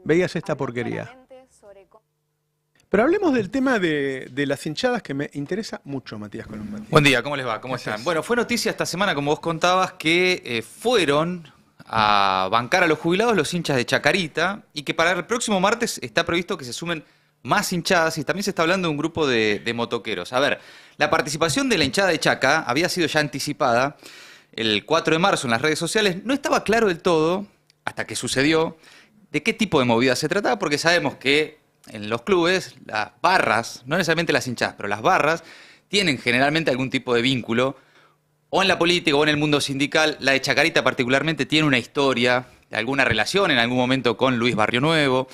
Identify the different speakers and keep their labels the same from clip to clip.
Speaker 1: veías esta porquería. Pero hablemos del tema de las hinchadas que me interesa mucho, Matías Colombati.
Speaker 2: Buen día, ¿cómo les va? ¿Cómo
Speaker 1: Gracias.
Speaker 2: están? Bueno, fue noticia esta semana, como vos contabas, que fueron a bancar a los jubilados los hinchas de Chacarita y que para el próximo martes está previsto que se sumen más hinchadas y también se está hablando de un grupo de motoqueros. A ver, la participación de la hinchada de Chaca había sido ya anticipada el 4 de marzo en las redes sociales. No estaba claro del todo, hasta que sucedió, de qué tipo de movida se trataba, porque sabemos que en los clubes las barras, no necesariamente las hinchadas, pero las barras tienen generalmente algún tipo de vínculo, o en la política o en el mundo sindical. La de Chacarita particularmente tiene una historia, alguna relación en algún momento con Luis Barrio Nuevo.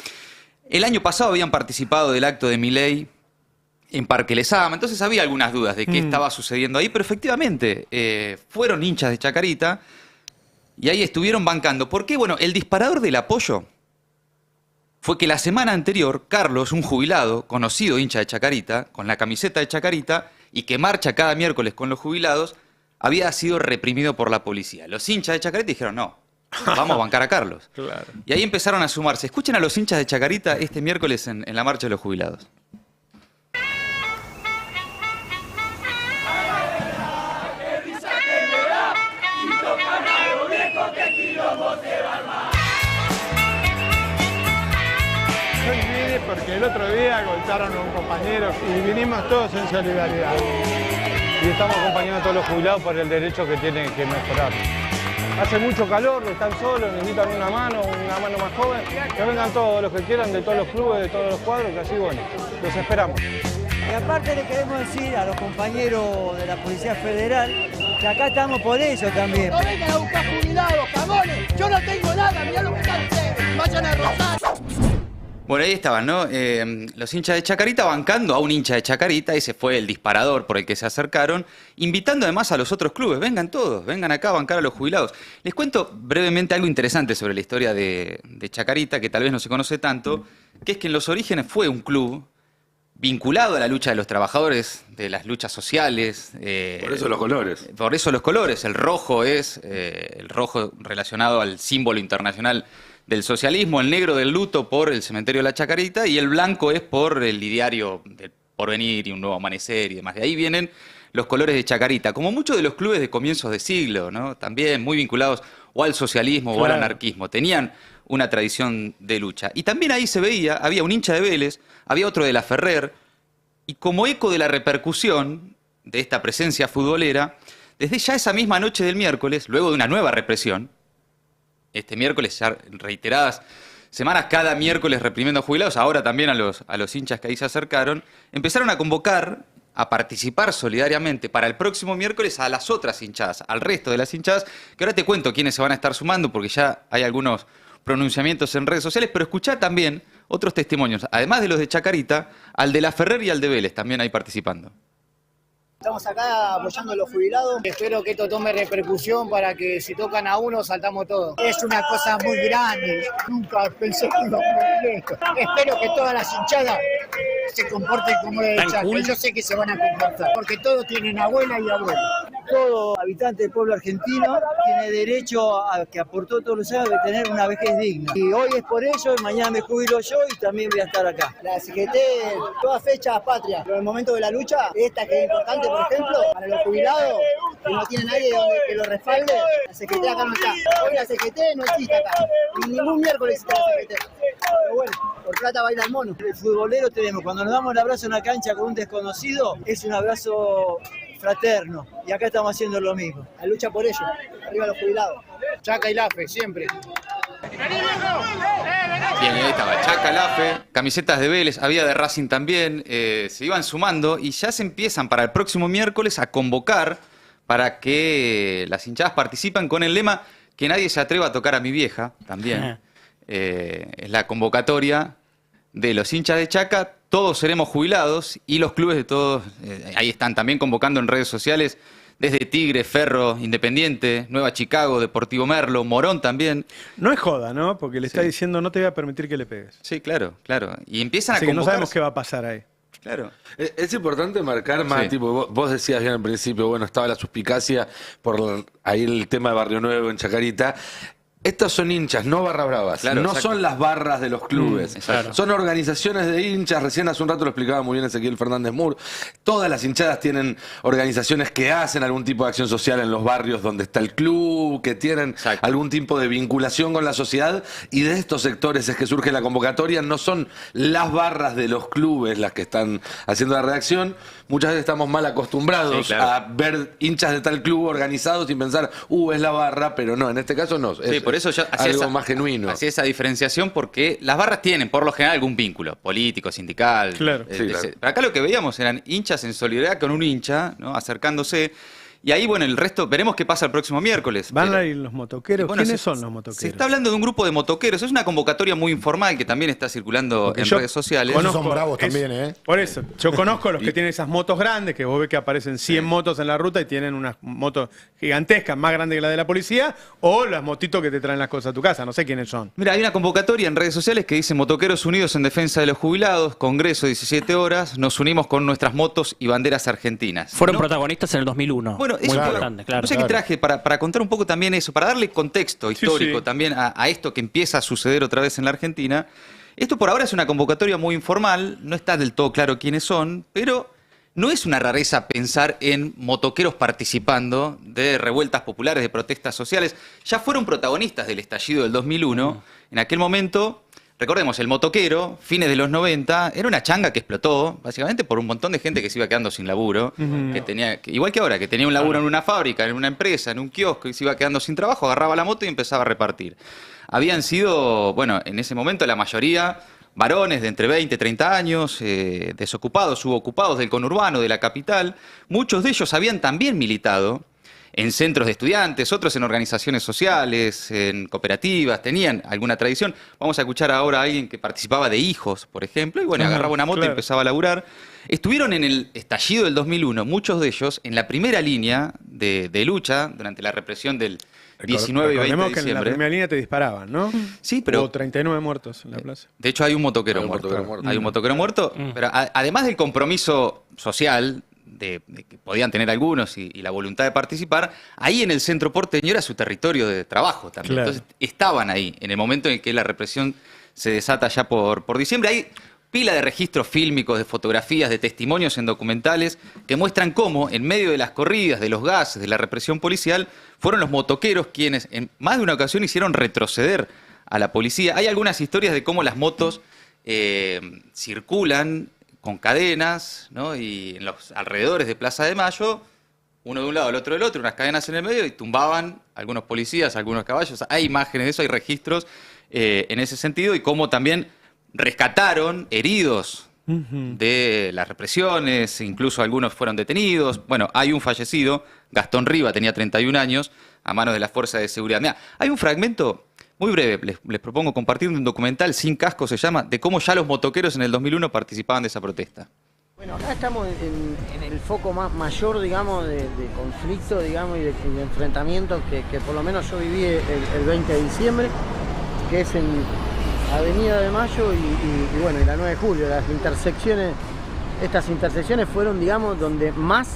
Speaker 2: El año pasado habían participado del acto de Milei en Parque Lezama, entonces había algunas dudas de qué estaba sucediendo ahí, pero efectivamente fueron hinchas de Chacarita y ahí estuvieron bancando. ¿Por qué? Bueno, el disparador del apoyo fue que la semana anterior, Carlos, un jubilado, conocido hincha de Chacarita, con la camiseta de Chacarita, y que marcha cada miércoles con los jubilados, había sido reprimido por la policía. Los hinchas de Chacarita dijeron, no, vamos a bancar a Carlos.
Speaker 1: Claro.
Speaker 2: Y ahí empezaron a sumarse. Escuchen a los hinchas de Chacarita este miércoles en la marcha de los jubilados.
Speaker 1: Yo vine porque el otro día golpearon a un compañero y vinimos todos en solidaridad.
Speaker 3: Y estamos acompañando a todos los jubilados por el derecho que tienen que mejorar. Hace mucho calor, están solos, necesitan una mano más joven. Que vengan todos los que quieran, de todos los clubes, de todos los cuadros, que así, bueno, los esperamos.
Speaker 4: Y aparte le queremos decir a los compañeros de la Policía Federal que acá estamos por ellos también.
Speaker 5: No vengan a buscar jubilados, cagones. Yo no tengo nada, mirá lo que están ustedes. Vayan a Rosario.
Speaker 2: Bueno, ahí estaban, ¿no? Los hinchas de Chacarita bancando a un hincha de Chacarita, ese fue el disparador por el que se acercaron, invitando además a los otros clubes, vengan todos, vengan acá a bancar a los jubilados. Les cuento brevemente algo interesante sobre la historia de Chacarita, que tal vez no se conoce tanto, que es que en los orígenes fue un club vinculado a la lucha de los trabajadores, de las luchas sociales.
Speaker 6: Por eso los colores.
Speaker 2: Por eso los colores. El rojo es el rojo relacionado al símbolo internacional del socialismo, el negro del luto por el cementerio de la Chacarita y el blanco es por el ideario del porvenir y un nuevo amanecer y demás. De ahí vienen los colores de Chacarita, como muchos de los clubes de comienzos de siglo, ¿no? También muy vinculados o al socialismo o al anarquismo. Tenían una tradición de lucha. Y también ahí se veía, había un hincha de Vélez, había otro de la Ferrer, y como eco de la repercusión de esta presencia futbolera, desde ya esa misma noche del miércoles, luego de una nueva represión, este miércoles ya reiteradas semanas, cada miércoles reprimiendo a jubilados, ahora también a los hinchas que ahí se acercaron, empezaron a convocar, a participar solidariamente para el próximo miércoles a las otras hinchadas, al resto de las hinchadas, que ahora te cuento quiénes se van a estar sumando, porque ya hay algunos pronunciamientos en redes sociales, pero escuchá también otros testimonios, además de los de Chacarita, al de la Ferrer y al de Vélez, también ahí participando.
Speaker 5: Estamos acá apoyando a los jubilados. Espero que esto tome repercusión para que si tocan a uno saltamos todos. Es una cosa muy grande. Nunca pensé que iba a ocurrir esto. Espero que todas las hinchadas se comporten como de Chaca. Yo sé que se van a comportar, porque todos tienen abuela y abuelo.
Speaker 4: Todo habitante del pueblo argentino tiene derecho a que aportó todos los años de tener una vejez digna. Y hoy es por ello, y mañana me jubilo yo y también voy a estar acá.
Speaker 5: La CGT, todas fechas patrias, pero en el momento de la lucha, esta que es importante, por ejemplo, para los jubilados, que no tienen nadie que los respalde, la CGT acá no está. Hoy la CGT no existe acá. Y ningún miércoles existe la CGT. Pero bueno, por plata baila el mono.
Speaker 4: El futbolero tenemos, cuando nos damos el abrazo en una cancha con un desconocido, es un abrazo fraterno. Y acá estamos haciendo lo mismo.
Speaker 5: La lucha por ellos, arriba los jubilados. Chaca y Lafe, siempre.
Speaker 2: Bien, ahí estaba Chaca, Lafe, camisetas de Vélez, había de Racing también, se iban sumando y ya se empiezan para el próximo miércoles a convocar para que las hinchadas participen con el lema que nadie se atreva a tocar a mi vieja, también. Es la convocatoria de los hinchas de Chaca, todos seremos jubilados y los clubes de todos, ahí están también convocando en redes sociales, desde Tigre, Ferro, Independiente, Nueva Chicago, Deportivo Merlo, Morón también.
Speaker 1: No es joda, ¿no? Porque le está diciendo no te voy a permitir que le pegues.
Speaker 2: Sí, claro, claro. Y empiezan
Speaker 1: Así
Speaker 2: a
Speaker 1: que no
Speaker 2: convocar.
Speaker 1: sabemos qué va a pasar ahí.
Speaker 2: Claro.
Speaker 6: Es importante marcar más,
Speaker 2: Sí.
Speaker 6: tipo, vos decías bien al principio, bueno, estaba la suspicacia por ahí el tema de Barrio Nuevo en Chacarita. Estos son hinchas, no barras bravas.
Speaker 2: Claro,
Speaker 6: no
Speaker 2: exacto.
Speaker 6: son las barras de los clubes.
Speaker 2: Exacto.
Speaker 6: Son organizaciones de hinchas. Recién hace un rato lo explicaba muy bien Ezequiel Fernández Mur. Todas las hinchadas tienen organizaciones que hacen algún tipo de acción social en los barrios donde está el club, que tienen
Speaker 2: Exacto.
Speaker 6: algún tipo de vinculación con la sociedad. Y de estos sectores es que surge la convocatoria. No son las barras de los clubes las que están haciendo la redacción. Muchas veces estamos mal acostumbrados
Speaker 2: Sí, claro.
Speaker 6: a ver hinchas de tal club organizados y pensar, es la barra, pero no, en este caso no.
Speaker 2: Sí, por eso yo hacía
Speaker 6: algo
Speaker 2: esa,
Speaker 6: más genuino.
Speaker 2: hacía esa diferenciación porque las barras tienen por lo general algún vínculo político, sindical.
Speaker 1: Claro.
Speaker 6: Sí, claro.
Speaker 2: Pero acá lo que veíamos eran hinchas en solidaridad con un hincha, ¿no? Acercándose. Y ahí, bueno, el resto, veremos qué pasa el próximo miércoles.
Speaker 1: ¿Van
Speaker 2: Pero-
Speaker 1: a ir los motoqueros?
Speaker 2: y bueno,
Speaker 1: ¿Quiénes
Speaker 2: se-
Speaker 1: son los motoqueros?
Speaker 2: Se está hablando de un grupo de motoqueros. Es una convocatoria muy informal que también está circulando
Speaker 1: Porque
Speaker 2: en
Speaker 1: yo
Speaker 2: redes sociales.
Speaker 1: conozco-
Speaker 7: Son bravos
Speaker 1: es-
Speaker 7: también, ¿eh?
Speaker 1: Por eso, yo conozco los que tienen esas motos grandes, que vos ves que aparecen 100 motos en la ruta y tienen unas motos gigantescas, más grandes que la de la policía, o las motitos que te traen las cosas a tu casa, no sé quiénes son.
Speaker 2: Mira, hay una convocatoria en redes sociales que dice Motoqueros Unidos en Defensa de los Jubilados, Congreso 17 horas, nos unimos con nuestras motos y banderas argentinas.
Speaker 8: Fueron
Speaker 2: No-
Speaker 8: protagonistas en el 2001.
Speaker 2: Bueno,
Speaker 8: Muy
Speaker 2: eso
Speaker 8: importante, claro.
Speaker 2: No sé qué traje para contar un poco también eso, para darle contexto histórico
Speaker 1: sí.
Speaker 2: también a esto que empieza a suceder otra vez en la Argentina. Esto por ahora es una convocatoria muy informal, no está del todo claro quiénes son, pero no es una rareza pensar en motoqueros participando de revueltas populares, de protestas sociales. Ya fueron protagonistas del estallido del 2001. En aquel momento, recordemos, el motoquero, fines de los 90, era una changa que explotó, básicamente por un montón de gente que se iba quedando sin laburo, que tenía, igual que ahora, que tenía un laburo en una fábrica, en una empresa, en un kiosco, y se iba quedando sin trabajo, agarraba la moto y empezaba a repartir. Habían sido, bueno, en ese momento la mayoría varones de entre 20 y 30 años, desocupados, subocupados del conurbano, de la capital. Muchos de ellos habían también militado en centros de estudiantes, otros en organizaciones sociales, en cooperativas, tenían alguna tradición. Vamos a escuchar ahora a alguien que participaba de hijos, por ejemplo, y bueno,
Speaker 1: Ajá,
Speaker 2: agarraba una moto y
Speaker 1: claro.
Speaker 2: empezaba a laburar. Estuvieron en el estallido del 2001, muchos de ellos en la primera línea de lucha durante la represión del 19 y 20
Speaker 1: Recordemos
Speaker 2: de
Speaker 1: que en la
Speaker 2: diciembre.
Speaker 1: primera línea te disparaban, ¿no?
Speaker 2: Sí, pero
Speaker 1: Hubo 39 muertos en la plaza.
Speaker 2: de hecho, hay un motoquero
Speaker 6: Hay un
Speaker 2: muerto.
Speaker 6: motoquero muerto.
Speaker 2: Hay un motoquero muerto, pero además del compromiso social de que podían tener algunos y la voluntad de participar, ahí en el centro porteño era su territorio de trabajo también.
Speaker 1: Claro.
Speaker 2: Entonces, estaban ahí en el momento en que la represión se desata ya por diciembre. Hay pila de registros fílmicos, de fotografías, de testimonios en documentales que muestran cómo, en medio de las corridas, de los gases, de la represión policial, fueron los motoqueros quienes en más de una ocasión hicieron retroceder a la policía. Hay algunas historias de cómo las motos circulan con cadenas, ¿no? Y en los alrededores de Plaza de Mayo, uno de un lado, el otro del otro, unas cadenas en el medio y tumbaban algunos policías, algunos caballos. Hay imágenes de eso, hay registros en ese sentido y cómo también rescataron heridos de las represiones, incluso algunos fueron detenidos. Bueno, hay un fallecido, Gastón Riva, tenía 31 años, a manos de las fuerzas de seguridad. Mirá, hay un fragmento muy breve, les propongo compartir un documental, Sin Casco se llama, de cómo ya los motoqueros en el 2001 participaban de esa protesta.
Speaker 9: Bueno, acá estamos en el foco más mayor, digamos, de conflicto, digamos, y de enfrentamiento que por lo menos yo viví el 20 de diciembre, que es en Avenida de Mayo y bueno, y la 9 de julio. Las intersecciones, estas intersecciones fueron, digamos, donde más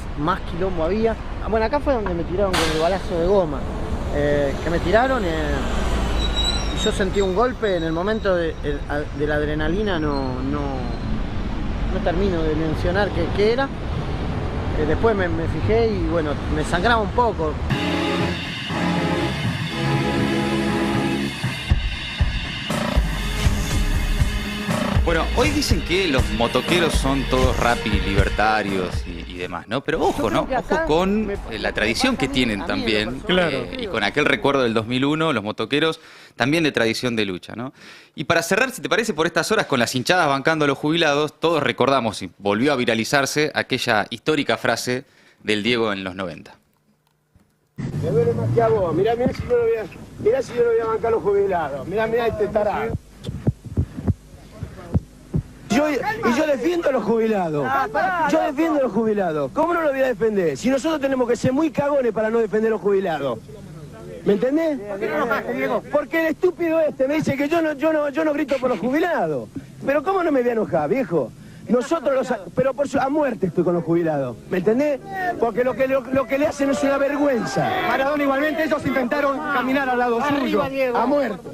Speaker 9: quilombo había. Bueno, acá fue donde me tiraron con el balazo de goma, que me tiraron. Yo sentí un golpe en el momento de la adrenalina, no termino de mencionar qué era. Después me fijé y bueno, me sangraba un poco.
Speaker 2: Bueno, hoy dicen que los motoqueros son todos rapi, libertarios y demás, ¿no? Pero ojo, ¿no? Ojo con la tradición que tienen también,
Speaker 1: Claro.
Speaker 2: y con aquel recuerdo del 2001, los motoqueros también de tradición de lucha, ¿no? Y para cerrar, si te parece, por estas horas con las hinchadas bancando a los jubilados, todos recordamos, y volvió a viralizarse, aquella histórica frase del Diego en los 90.
Speaker 10: Me duele más que a vos. Mirá si yo no voy a bancar a los jubilados. Mirá este tarado. Yo defiendo a los jubilados. Yo defiendo a los jubilados. ¿Cómo no lo voy a defender? Si nosotros tenemos que ser muy cagones para no defender a los jubilados. ¿Me entendés? ¿Por qué no enojaste, Diego? Porque el estúpido este me dice que yo no grito por los jubilados. Pero ¿cómo no me voy a enojar, viejo? Nosotros pero a muerte estoy con los jubilados, ¿me entendés? Porque lo que le hacen es una vergüenza.
Speaker 7: Maradona igualmente, ellos intentaron caminar al lado suyo, a muerte.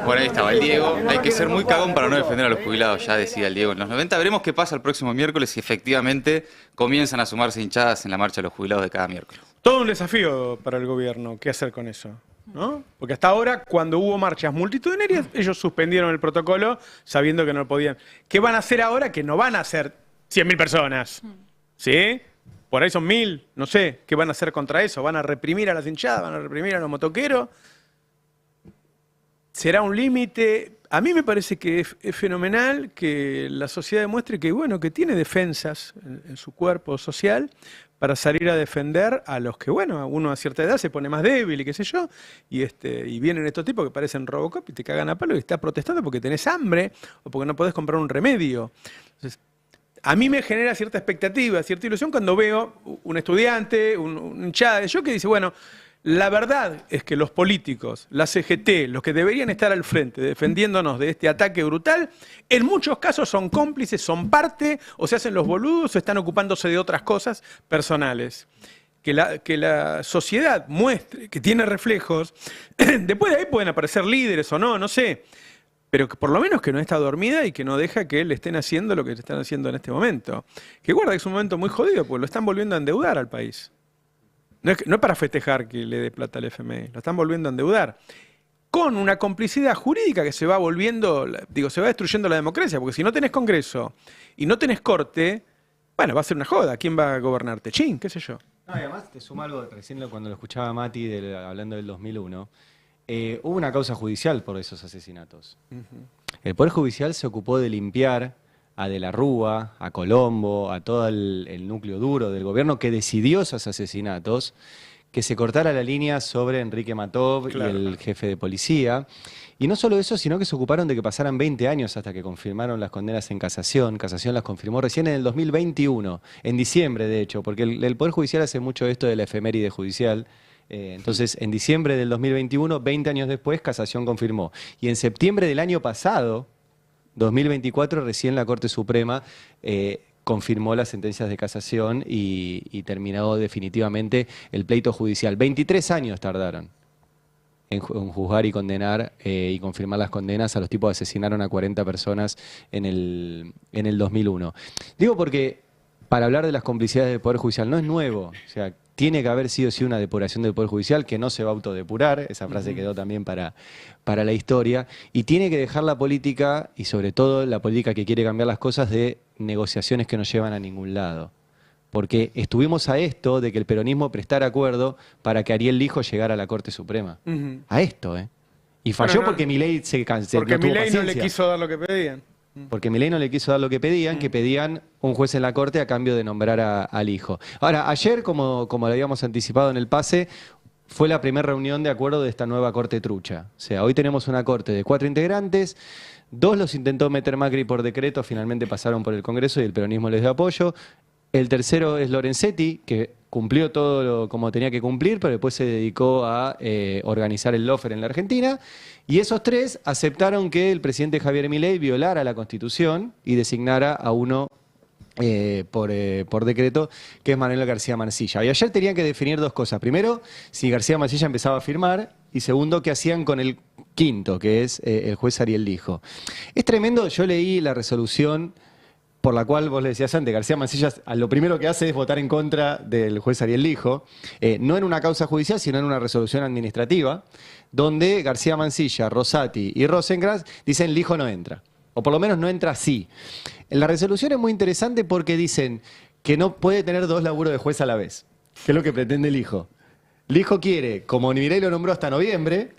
Speaker 2: Bueno, ahí estaba el Diego. Hay que ser muy cagón para no defender a los jubilados, ya decía el Diego en los 90. Veremos qué pasa el próximo miércoles si efectivamente comienzan a sumarse hinchadas en la marcha de los jubilados de cada miércoles.
Speaker 1: Todo un desafío para el gobierno, ¿qué hacer con eso? ¿No? Porque hasta ahora, cuando hubo marchas multitudinarias, ellos suspendieron el protocolo sabiendo que no podían. ¿Qué van a hacer ahora? Que no van a ser 100.000 personas. ¿Sí? Por ahí son 1.000, no sé. ¿Qué van a hacer contra eso? ¿Van a reprimir a las hinchadas? ¿Van a reprimir a los motoqueros? ¿Será un límite? A mí me parece que es fenomenal que la sociedad demuestre que, bueno, que tiene defensas en su cuerpo social para salir a defender a los que, bueno, uno a cierta edad se pone más débil y qué sé yo, y vienen estos tipos que parecen Robocop y te cagan a palo y estás protestando porque tenés hambre o porque no podés comprar un remedio. Entonces, a mí me genera cierta expectativa, cierta ilusión cuando veo un estudiante, un hinchada de yo que dice, bueno, la verdad es que los políticos, la CGT, los que deberían estar al frente defendiéndonos de este ataque brutal, en muchos casos son cómplices, son parte, o se hacen los boludos o están ocupándose de otras cosas personales. Que la sociedad muestre que tiene reflejos, después de ahí pueden aparecer líderes o no, no sé, pero que por lo menos que no está dormida y que no deja que le estén haciendo lo que le están haciendo en este momento. Que guarda que es un momento muy jodido, porque lo están volviendo a endeudar al país. No es para festejar que le dé plata al FMI, lo están volviendo a endeudar. Con una complicidad jurídica que se va volviendo, se va destruyendo la democracia, porque si no tenés Congreso y no tenés Corte, bueno, va a ser una joda. ¿Quién va a gobernarte? Chin, qué sé yo.
Speaker 8: No, y además te suma algo, recién cuando lo escuchaba a Mati hablando del 2001, hubo una causa judicial por esos asesinatos. El Poder Judicial se ocupó de limpiar a De la Rúa, a Colombo, a todo el núcleo duro del gobierno que decidió esos asesinatos, que se cortara la línea sobre Enrique Matov y el jefe de policía. Y no solo eso, sino que se ocuparon de que pasaran 20 años hasta que confirmaron las condenas en casación. Casación las confirmó recién en el 2021, en diciembre de hecho, porque el Poder Judicial hace mucho esto de la efeméride judicial. Entonces, en diciembre del 2021, 20 años después, Casación confirmó. Y en septiembre del año pasado, 2024, recién la Corte Suprema confirmó las sentencias de casación y terminó definitivamente el pleito judicial. 23 años tardaron en juzgar y condenar y confirmar las condenas a los tipos que asesinaron a 40 personas en el 2001. Digo porque para hablar de las complicidades del Poder Judicial no es nuevo, o sea, tiene que haber sido una depuración del Poder Judicial que no se va a autodepurar, esa frase quedó también para la historia, y tiene que dejar la política, y sobre todo la política que quiere cambiar las cosas, de negociaciones que no llevan a ningún lado. Porque estuvimos a esto de que el peronismo prestara acuerdo para que Ariel Lijo llegara a la Corte Suprema. A esto, ¿eh? Y falló porque Milei se cansó.
Speaker 1: Porque Milei no le quiso dar lo que pedían.
Speaker 8: Porque Milei no le quiso dar lo que pedían un juez en la Corte a cambio de nombrar al hijo. Ahora, ayer, como lo habíamos anticipado en el pase, fue la primera reunión de acuerdo de esta nueva Corte trucha. O sea, hoy tenemos una Corte de 4 integrantes, 2 los intentó meter Macri por decreto, finalmente pasaron por el Congreso y el peronismo les dio apoyo. El tercero es Lorenzetti, que cumplió todo como tenía que cumplir, pero después se dedicó a organizar el lawfare en la Argentina. Y esos 3 aceptaron que el presidente Javier Milei violara la Constitución y designara a uno por decreto, que es Manuel García Mansilla. Y ayer tenían que definir 2 cosas. Primero, si García Mansilla empezaba a firmar, y segundo, qué hacían con el quinto, que es el juez Ariel Lijo. Es tremendo, yo leí la resolución por la cual vos le decías antes, García Mansilla lo primero que hace es votar en contra del juez Ariel Lijo, no en una causa judicial, sino en una resolución administrativa, donde García Mansilla, Rosati y Rosenkrantz dicen Lijo no entra, o por lo menos no entra así. La resolución es muy interesante porque dicen que no puede tener 2 laburos de juez a la vez, que es lo que pretende Lijo. Lijo quiere, como Milei lo nombró hasta noviembre,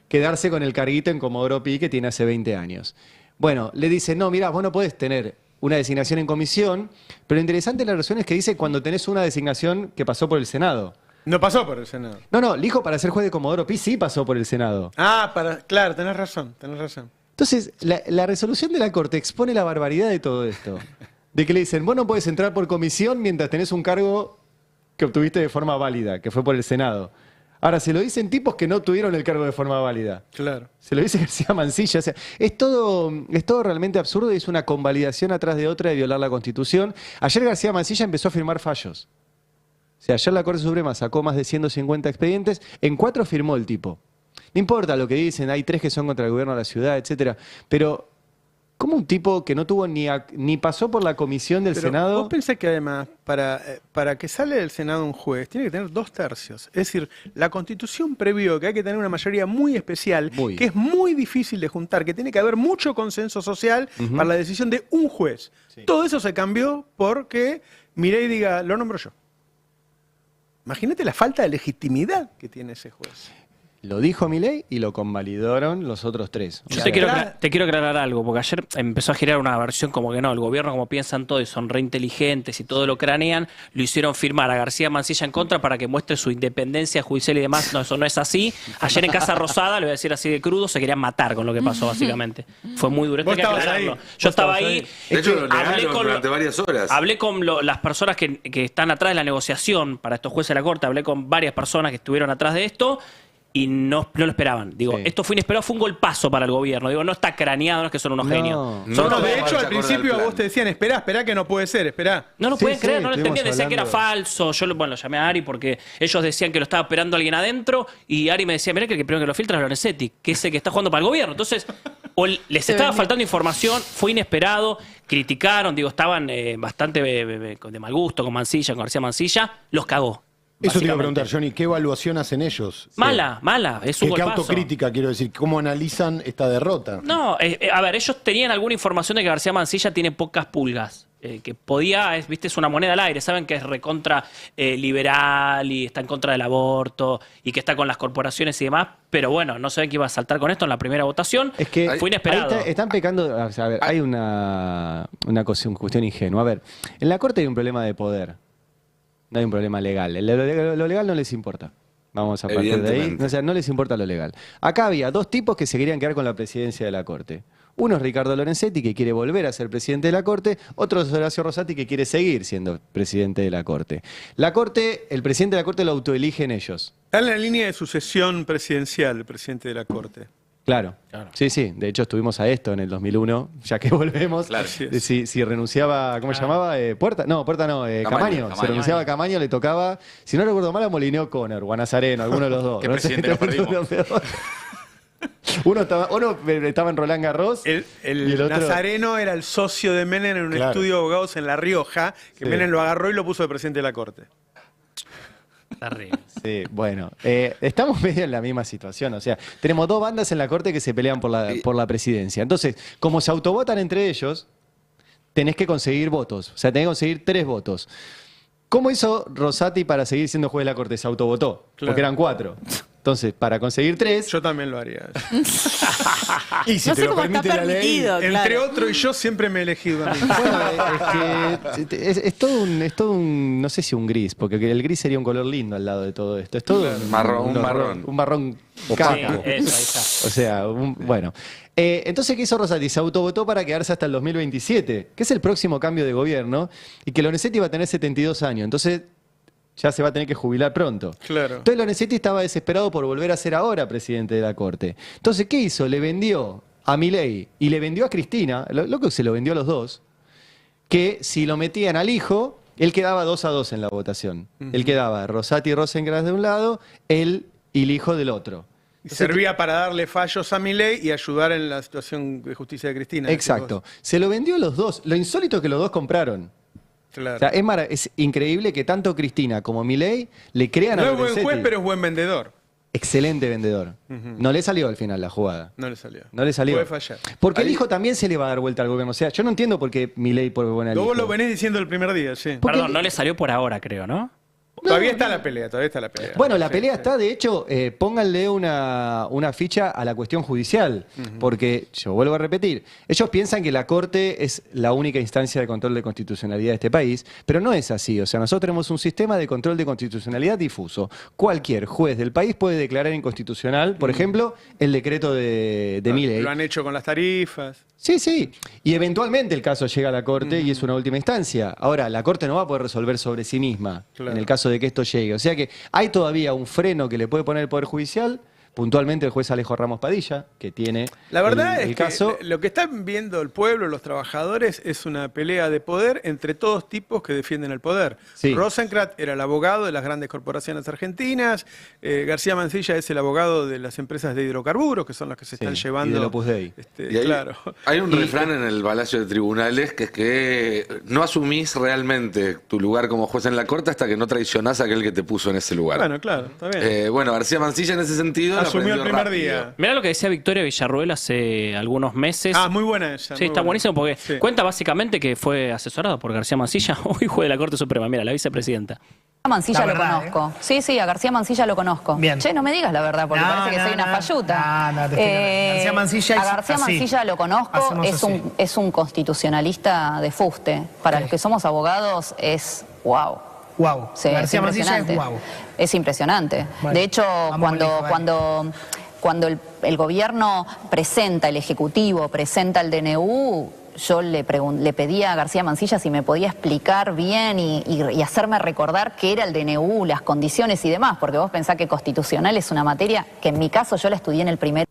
Speaker 8: quedarse con el carguito en Comodoro Pi que tiene hace 20 años. Bueno, le dicen, no, mirá, vos no podés tener una designación en comisión, pero lo interesante de la resolución es que dice cuando tenés una designación que pasó por el Senado.
Speaker 1: No pasó por el Senado.
Speaker 8: No, Lijo para ser juez de Comodoro Pi sí pasó por el Senado.
Speaker 1: Claro, tenés razón.
Speaker 8: Entonces, la resolución de la Corte expone la barbaridad de todo esto. De que le dicen, vos no podés entrar por comisión mientras tenés un cargo que obtuviste de forma válida, que fue por el Senado. Ahora, se lo dicen tipos que no tuvieron el cargo de forma válida.
Speaker 1: Claro.
Speaker 8: Se lo dice García Mansilla. O sea, es todo realmente absurdo y es una convalidación atrás de otra de violar la Constitución. Ayer García Mansilla empezó a firmar fallos. O sea, ayer la Corte Suprema sacó más de 150 expedientes, en 4 firmó el tipo. No importa lo que dicen, hay 3 que son contra el gobierno de la ciudad, etcétera. Pero, ¿cómo un tipo que no tuvo ni pasó por la comisión del
Speaker 1: Pero
Speaker 8: Senado?
Speaker 1: vos pensás que además, para que sale del Senado un juez, tiene que tener 2/3. Es decir, la Constitución previó que hay que tener una mayoría muy especial, que es muy difícil de juntar, que tiene que haber mucho consenso social para la decisión de un juez. Sí. Todo eso se cambió porque Milei diga, lo nombro yo. Imagínate la falta de legitimidad que tiene ese juez.
Speaker 8: Lo dijo Milei y lo convalidaron los otros 3.
Speaker 11: Yo te quiero aclarar algo, porque ayer empezó a girar una versión como que no, el gobierno como piensan todo y son re inteligentes y todo lo cranean, lo hicieron firmar a García Mansilla en contra para que muestre su independencia judicial y demás. No, eso no es así. Ayer en Casa Rosada, le voy a decir así de crudo, se querían matar con lo que pasó básicamente. Fue muy duro.
Speaker 1: ¿Vos estabas ahí?
Speaker 11: Yo estaba ahí.
Speaker 6: De hecho, lo negaron durante varias horas.
Speaker 11: Hablé con las personas que están atrás de la negociación para estos jueces de la Corte, hablé con varias personas que estuvieron atrás de esto. Y no lo esperaban. Digo, esto fue inesperado, fue un golpazo para el gobierno. Digo, no está craneado, no es que son unos genios.
Speaker 1: De hecho, al principio a vos te decían, esperá que no puede ser, esperá.
Speaker 11: No lo pueden creer, no lo entendían, decían que era falso. Yo lo llamé a Ari porque ellos decían que lo estaba operando alguien adentro y Ari me decía, mirá que el primero que lo filtra es Lorenzetti, que es el que está jugando para el gobierno. Entonces, o les estaba faltando información, fue inesperado, criticaron, digo, estaban bastante de mal gusto con Mansilla, con García Mansilla, los cagó.
Speaker 12: Eso te iba a preguntar, Johnny, ¿qué evaluación hacen ellos?
Speaker 11: Mala, es un golpazo.
Speaker 12: ¿Qué autocrítica, quiero decir? ¿Cómo analizan esta derrota?
Speaker 11: No, a ver, ellos tenían alguna información de que García Mansilla tiene pocas pulgas. Que podía, es una moneda al aire, saben que es recontra liberal y está en contra del aborto y que está con las corporaciones y demás, pero bueno, no saben que iba a saltar con esto en la primera votación.
Speaker 8: Es que
Speaker 11: fue inesperado.
Speaker 8: Están pecando, a ver, hay una cuestión ingenua. A ver, en la Corte hay un problema de poder. No hay un problema legal. Lo legal no les importa. Vamos a partir de ahí. O sea, no les importa lo legal. Acá había 2 tipos que se querían quedar con la presidencia de la Corte. Uno es Ricardo Lorenzetti, que quiere volver a ser presidente de la Corte. Otro es Horacio Rosati, que quiere seguir siendo presidente de la Corte. La Corte, el presidente de la Corte lo autoeligen ellos.
Speaker 1: Está en la línea de sucesión presidencial el presidente de la Corte.
Speaker 8: Claro. Sí. De hecho, estuvimos a esto en el 2001, ya que volvemos. Claro. Si renunciaba, ¿cómo se llamaba? Puerta no, Camaño. Si renunciaba a Camaño, le tocaba, si no recuerdo mal, a Molineo Conner o a Nazareno, alguno de los dos.
Speaker 2: ¿Qué presidente lo perdimos?
Speaker 8: Uno estaba en Roland Garros.
Speaker 1: El otro... Nazareno era el socio de Menem en un estudio de abogados en La Rioja, que Menem lo agarró y lo puso de presidente de la Corte.
Speaker 11: Terrible.
Speaker 8: Sí, bueno, estamos medio en la misma situación, o sea, tenemos 2 bandas en la Corte que se pelean por la presidencia. Entonces, como se autovotan entre ellos, tenés que conseguir votos, o sea, tenés que conseguir 3 votos. ¿Cómo hizo Rosati para seguir siendo juez de la Corte? Se autovotó, porque eran 4. Entonces, para conseguir 3...
Speaker 1: Yo también lo haría.
Speaker 12: Y si no te lo permite la ley...
Speaker 1: Entre otro y yo siempre me he elegido a mí.
Speaker 8: Bueno, es todo un... No sé si un gris, porque el gris sería un color lindo al lado de todo esto. Es todo un marrón caca. O sea, bueno. Entonces, ¿qué hizo Rosati? Se autovotó para quedarse hasta el 2027, que es el próximo cambio de gobierno, y que Lorenzetti va a tener 72 años. Entonces... ya se va a tener que jubilar pronto.
Speaker 1: Claro.
Speaker 8: Entonces Lorenzetti estaba desesperado por volver a ser ahora presidente de la Corte. Entonces, ¿qué hizo? Le vendió a Milei y le vendió a Cristina, lo que se lo vendió a los dos, que si lo metían al hijo, él quedaba 2-2 en la votación. Él quedaba Rosati y Rosengras de un lado, él y el hijo del otro.
Speaker 1: Y servía para darle fallos a Milei y ayudar en la situación de justicia de Cristina.
Speaker 8: Exacto. Se lo vendió a los dos. Lo insólito es que los dos compraron.
Speaker 1: Claro.
Speaker 8: O sea, es increíble que tanto Cristina como Milei le crean a Lorenzetti.
Speaker 1: No es buen juez, pero es buen vendedor.
Speaker 8: Excelente vendedor. No le salió al final la jugada.
Speaker 1: No le salió.
Speaker 8: No le salió.
Speaker 1: Puede fallar.
Speaker 8: Porque el hijo también se le va a dar vuelta al gobierno. O sea, yo no entiendo por qué Milei pone buena al hijo.
Speaker 1: Vos lo venís diciendo el primer día, sí.
Speaker 11: Perdón, no le salió por ahora, creo, ¿no?
Speaker 1: Todavía está la pelea.
Speaker 8: Bueno, la pelea está, de hecho, pónganle una ficha a la cuestión judicial, porque, yo vuelvo a repetir, ellos piensan que la Corte es la única instancia de control de constitucionalidad de este país, pero no es así. O sea, nosotros tenemos un sistema de control de constitucionalidad difuso. Cualquier juez del país puede declarar inconstitucional, por ejemplo, el decreto de Milei.
Speaker 1: Lo han hecho con las tarifas.
Speaker 8: Sí. Y eventualmente el caso llega a la Corte y es una última instancia. Ahora, la Corte no va a poder resolver sobre sí misma. Claro. En el caso caso de que esto llegue. O sea que hay todavía un freno que le puede poner el Poder Judicial, puntualmente el juez Alejo Ramos Padilla, que tiene
Speaker 1: La verdad
Speaker 8: el
Speaker 1: es
Speaker 8: caso.
Speaker 1: que lo que están viendo el pueblo, los trabajadores, es una pelea de poder entre todos tipos que defienden el poder.
Speaker 8: Sí.
Speaker 1: Rosenkrantz era el abogado de las grandes corporaciones argentinas, García Mancilla es el abogado de las empresas de hidrocarburos, que son las que se están llevando.
Speaker 8: Y del Opus Dei.
Speaker 6: Y hay,
Speaker 1: Claro.
Speaker 6: hay un refrán en el Palacio de Tribunales que es que no asumís realmente tu lugar como juez en la corte hasta que no traicionás a aquel que te puso en ese lugar.
Speaker 1: Bueno, claro, está bien.
Speaker 6: Bueno, García Mancilla en ese sentido lo
Speaker 1: Asumió el
Speaker 6: aprendió
Speaker 1: primer
Speaker 6: rápido.
Speaker 1: día.
Speaker 11: Mirá lo que decía Victoria Villarruel hace algunos meses.
Speaker 1: Ah, muy buena esa.
Speaker 11: Sí,
Speaker 1: muy
Speaker 11: está
Speaker 1: buena.
Speaker 11: buenísimo porque
Speaker 1: Sí.
Speaker 11: cuenta básicamente que fue asesorado por García Mancilla, hoy juez de la Corte Suprema, mira, la vicepresidenta.
Speaker 13: A Mancilla
Speaker 14: La
Speaker 13: lo
Speaker 14: verdad,
Speaker 13: conozco. Sí, a García Mancilla lo conozco.
Speaker 14: Bien.
Speaker 13: Che, no me digas la verdad, porque parece que soy una falluta.
Speaker 14: No, te estoy García Mancilla
Speaker 13: a
Speaker 14: es
Speaker 13: García
Speaker 14: así.
Speaker 13: Mancilla lo conozco,
Speaker 14: Hacemos así.
Speaker 13: es un constitucionalista de fuste. Para los que somos abogados es wow.
Speaker 14: Wow.
Speaker 13: Sí,
Speaker 14: García
Speaker 13: es
Speaker 14: Mancilla es
Speaker 13: impresionante.
Speaker 14: wow.
Speaker 13: Es impresionante.
Speaker 14: Bueno,
Speaker 13: De hecho,
Speaker 14: vamos al hijo,
Speaker 13: cuando el gobierno presenta, el Ejecutivo presenta el DNU, yo le pedí a García Mancilla si me podía explicar bien y hacerme recordar qué era el DNU, las condiciones y demás, porque vos pensás que constitucional es una materia que en mi caso yo la estudié en el primer.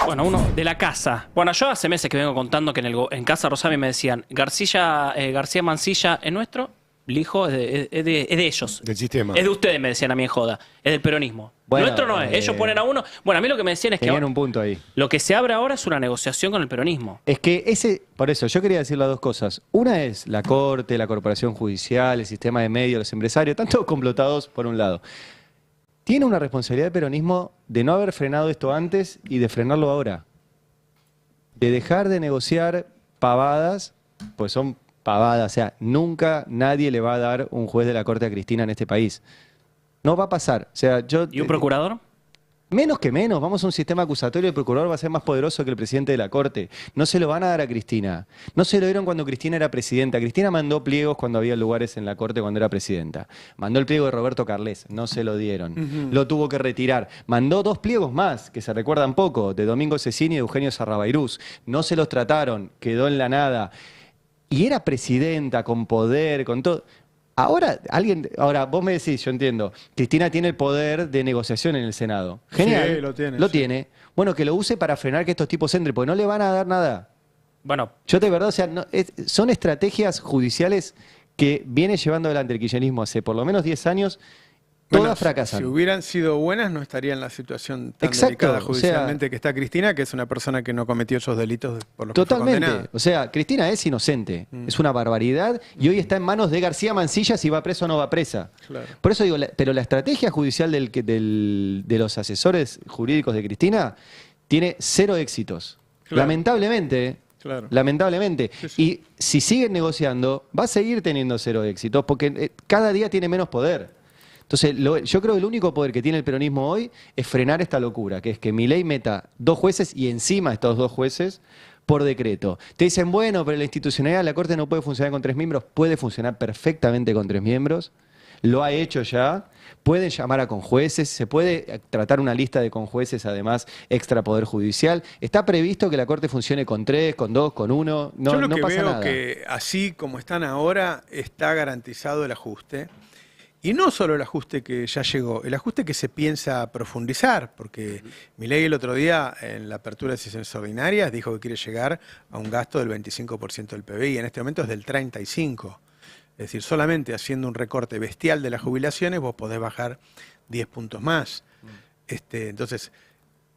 Speaker 11: Bueno, uno de la casa. Bueno, yo hace meses que vengo contando que en Casa Rosami me decían, García Mancilla es nuestro, el hijo es de ellos.
Speaker 12: Del sistema.
Speaker 11: Es de ustedes, me decían a mí en joda. Es del peronismo.
Speaker 8: Bueno,
Speaker 11: Nuestro no es. Ellos ponen a uno. Bueno, a mí lo que me decían es que
Speaker 8: Tenían un punto ahí.
Speaker 11: lo que se abre ahora es una negociación con el peronismo.
Speaker 8: Es que por eso, yo quería decir las dos cosas. Una es la Corte, la Corporación Judicial, el sistema de medios, los empresarios, están todos complotados por un lado. Tiene una responsabilidad el peronismo de no haber frenado esto antes y de frenarlo ahora. De dejar de negociar pavadas, pues son pavadas. O sea, nunca nadie le va a dar un juez de la Corte a Cristina en este país. No va a pasar. O sea,
Speaker 11: ¿Y un procurador?
Speaker 8: Menos que menos, vamos a un sistema acusatorio, el procurador va a ser más poderoso que el presidente de la Corte. No se lo van a dar a Cristina. No se lo dieron cuando Cristina era presidenta. Cristina mandó pliegos cuando había lugares en la Corte cuando era presidenta. Mandó el pliego de Roberto Carles, no se lo dieron. Lo tuvo que retirar. Mandó 2 pliegos más, que se recuerdan poco, de Domingo Cecchini y de Eugenio Sarrabairús. No se los trataron, quedó en la nada. Y era presidenta, con poder, con todo. Ahora, vos me decís, yo entiendo, Cristina tiene el poder de negociación en el Senado. Genial.
Speaker 1: Sí, lo tiene.
Speaker 8: Lo
Speaker 1: sí.
Speaker 8: tiene. Bueno, que lo use para frenar que estos tipos entren, porque no le van a dar nada.
Speaker 11: Bueno,
Speaker 8: Yo de verdad, o sea, son estrategias judiciales que viene llevando adelante el kirchnerismo hace por lo menos 10 años. Todas
Speaker 1: Bueno,
Speaker 8: fracasan.
Speaker 1: Si hubieran sido buenas, no estaría en la situación tan
Speaker 8: Exacto,
Speaker 1: delicada
Speaker 8: o sea-
Speaker 1: judicialmente que está Cristina, que es una persona que no cometió esos delitos por los que fue
Speaker 8: Totalmente.
Speaker 1: condenada.
Speaker 8: O sea, Cristina es inocente. Es una barbaridad y hoy está en manos de García Mancilla si va preso o no va presa.
Speaker 1: Claro.
Speaker 8: Por eso digo, pero la estrategia judicial de los asesores jurídicos de Cristina tiene 0 éxitos.
Speaker 1: Claro.
Speaker 8: Lamentablemente.
Speaker 1: Claro.
Speaker 8: Lamentablemente.
Speaker 1: Sí, sí.
Speaker 8: Y si siguen negociando, va a seguir teniendo 0 éxitos porque cada día tiene menos poder. Entonces, yo creo que el único poder que tiene el peronismo hoy es frenar esta locura, que es que Milei meta 2 jueces y encima estos 2 jueces por decreto. Te dicen, bueno, pero la institucionalidad de la Corte no puede funcionar con 3 miembros. Puede funcionar perfectamente con 3 miembros. Lo ha hecho ya. Pueden llamar a conjueces. Se puede tratar una lista de conjueces, además, extra poder judicial. Está previsto que la Corte funcione con 3, con 2, con 1. No,
Speaker 1: Yo lo
Speaker 8: no
Speaker 1: que
Speaker 8: pasa
Speaker 1: veo
Speaker 8: nada.
Speaker 1: que así como están ahora, está garantizado el ajuste. Y no solo el ajuste que ya llegó, el ajuste que se piensa profundizar, porque Milei el otro día en la apertura de sesiones ordinarias dijo que quiere llegar a un gasto del 25% del PBI, y en este momento es del 35%. Es decir, solamente haciendo un recorte bestial de las jubilaciones vos podés bajar 10 puntos más. Entonces,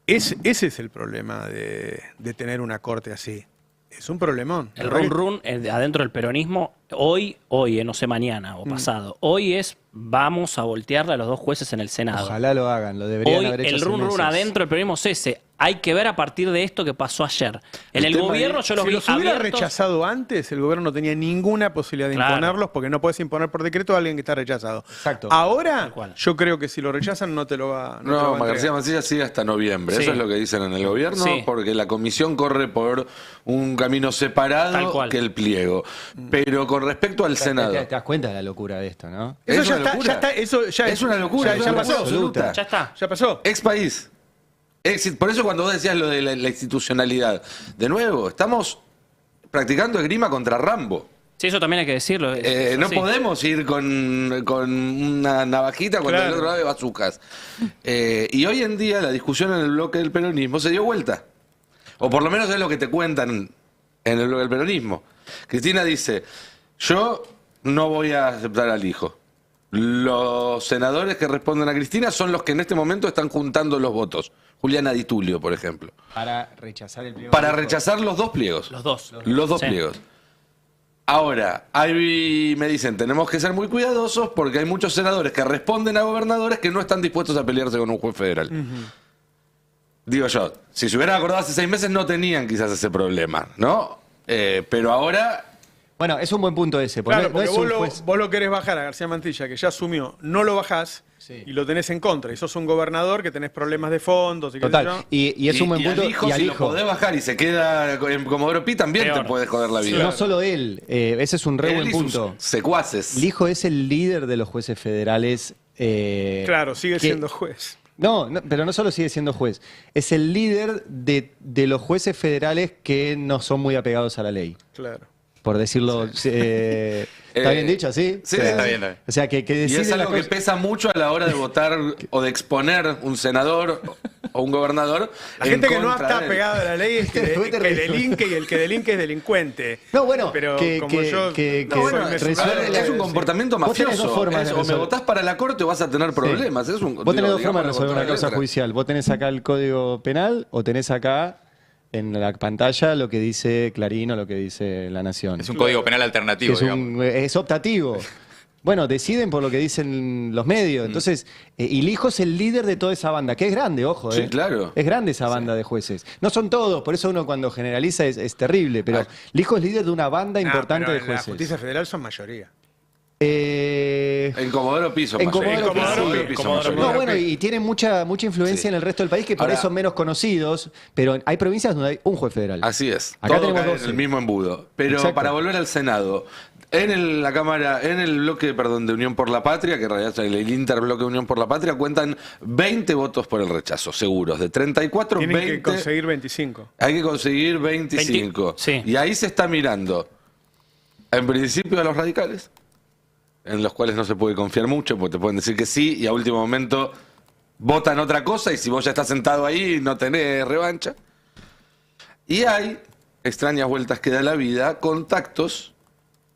Speaker 1: ese es el problema de tener una corte así. Es un problemón.
Speaker 11: el run adentro del peronismo, hoy, no sé, mañana o pasado, hoy es vamos a voltearle a los 2 jueces en el Senado.
Speaker 8: Ojalá lo hagan, lo deberían
Speaker 11: Hoy
Speaker 8: haber hecho
Speaker 11: el
Speaker 8: hace
Speaker 11: run
Speaker 8: meses.
Speaker 11: adentro del peronismo es ese. Hay que ver a partir de esto que pasó ayer. En el
Speaker 6: tema
Speaker 11: gobierno
Speaker 6: ahí,
Speaker 11: yo los
Speaker 1: Si
Speaker 11: vi
Speaker 1: los hubiera
Speaker 11: abiertos.
Speaker 1: rechazado antes, el gobierno no tenía ninguna posibilidad de
Speaker 11: Claro.
Speaker 1: imponerlos, porque no puedes imponer por decreto a alguien que está rechazado.
Speaker 8: Exacto.
Speaker 1: Ahora,
Speaker 11: Tal cual.
Speaker 1: yo creo que si lo rechazan no te lo va, no te lo va
Speaker 6: No,
Speaker 1: a entregar.
Speaker 6: García Mancilla sigue hasta noviembre.
Speaker 11: Sí.
Speaker 6: Eso es lo que dicen en el gobierno,
Speaker 11: Sí.
Speaker 6: porque la comisión corre por un camino
Speaker 11: Tal
Speaker 6: separado
Speaker 11: cual.
Speaker 6: que el pliego. Pero con respecto al Senado.
Speaker 8: ¿Te das cuenta de la locura de esto, no?
Speaker 1: Eso
Speaker 6: Es
Speaker 1: ya
Speaker 6: una
Speaker 1: está,
Speaker 6: locura.
Speaker 1: ya está, eso ya
Speaker 6: Es una locura,
Speaker 1: ya pasó.
Speaker 6: absoluta.
Speaker 11: Ya está.
Speaker 1: Ya pasó.
Speaker 6: Ex país. Por eso cuando vos decías lo de la institucionalidad, de nuevo, estamos practicando esgrima contra Rambo.
Speaker 11: Sí, eso también hay que decirlo.
Speaker 6: No podemos ir con una navajita cuando del otro lado hay bazucas. Y hoy en día la discusión en el bloque del peronismo se dio vuelta. O por lo menos es lo que te cuentan en el bloque del peronismo. Cristina dice, yo no voy a aceptar al hijo. Los senadores que responden a Cristina son los que en este momento están juntando los votos. Juliana Di Tulio, por ejemplo.
Speaker 8: Para rechazar el pliego.
Speaker 6: Para rechazar los dos pliegos.
Speaker 11: Los dos.
Speaker 6: Los dos pliegos. Ahora, ahí me dicen, tenemos que ser muy cuidadosos porque hay muchos senadores que responden a gobernadores que no están dispuestos a pelearse con un juez federal. Digo yo, si se hubieran acordado hace 6 meses no tenían quizás ese problema, ¿no? Pero ahora...
Speaker 8: Bueno, es un buen punto ese.
Speaker 1: Claro, porque
Speaker 8: no
Speaker 1: vos lo querés bajar a García Mantilla, que ya asumió, no lo bajás y lo tenés en contra. Y sos un gobernador que tenés problemas de fondos. Y
Speaker 8: Total. Y es un buen punto.
Speaker 6: Y al hijo, si lo podés bajar y se queda en Comodoro Pi, también te puede joder la vida.
Speaker 8: No solo él, ese es un re buen punto.
Speaker 6: Secuaces.
Speaker 8: El hijo es el líder de los jueces federales.
Speaker 1: Claro, sigue siendo juez.
Speaker 8: No, pero no solo sigue siendo juez. Es el líder de los jueces federales que no son muy apegados a la ley.
Speaker 1: Claro.
Speaker 8: Por decirlo, ¿está bien dicho así?
Speaker 6: Sí, está bien.
Speaker 8: O sea, que decide
Speaker 6: y es algo que pesa mucho a la hora de votar o de exponer un senador o un gobernador.
Speaker 1: La gente que no está pegada a la ley es que delinque y el que delinque es delincuente.
Speaker 8: No, bueno,
Speaker 1: pero
Speaker 8: es
Speaker 6: un comportamiento mafioso. O me votás para la corte o vas a tener problemas.
Speaker 8: Vos tenés dos formas de resolver una causa judicial. Vos tenés acá el Código Penal o tenés acá en la pantalla lo que dice Clarín o lo que dice La Nación.
Speaker 2: Es un código penal alternativo,
Speaker 8: es optativo. Bueno, deciden por lo que dicen los medios. Entonces, y Lijo es el líder de toda esa banda, que es grande, ojo.
Speaker 6: Sí, claro.
Speaker 8: Es grande esa banda de jueces. No son todos, por eso uno cuando generaliza es terrible, pero Lijo es líder de una banda importante de jueces.
Speaker 1: En la justicia federal son mayoría.
Speaker 6: En Comodoro Pi son mayoría.
Speaker 8: No, bueno, y tienen mucha influencia en el resto del país, que por eso son menos conocidos, pero hay provincias donde hay un juez federal.
Speaker 6: Así es.
Speaker 8: Acá
Speaker 6: todo
Speaker 8: tenemos
Speaker 6: cae en el mismo embudo. Pero para volver al Senado, en el bloque, de Unión por la Patria, que en realidad es el interbloque Unión por la Patria, cuentan 20 votos por el rechazo, seguros. De 34,
Speaker 1: Tienen
Speaker 6: 20.
Speaker 1: que conseguir 25.
Speaker 6: Hay que conseguir 25. Y ahí se está mirando, en principio, a los radicales, en los cuales no se puede confiar mucho, porque te pueden decir que sí, y a último momento votan otra cosa, y si vos ya estás sentado ahí, no tenés revancha. Y hay, extrañas vueltas que da la vida, contactos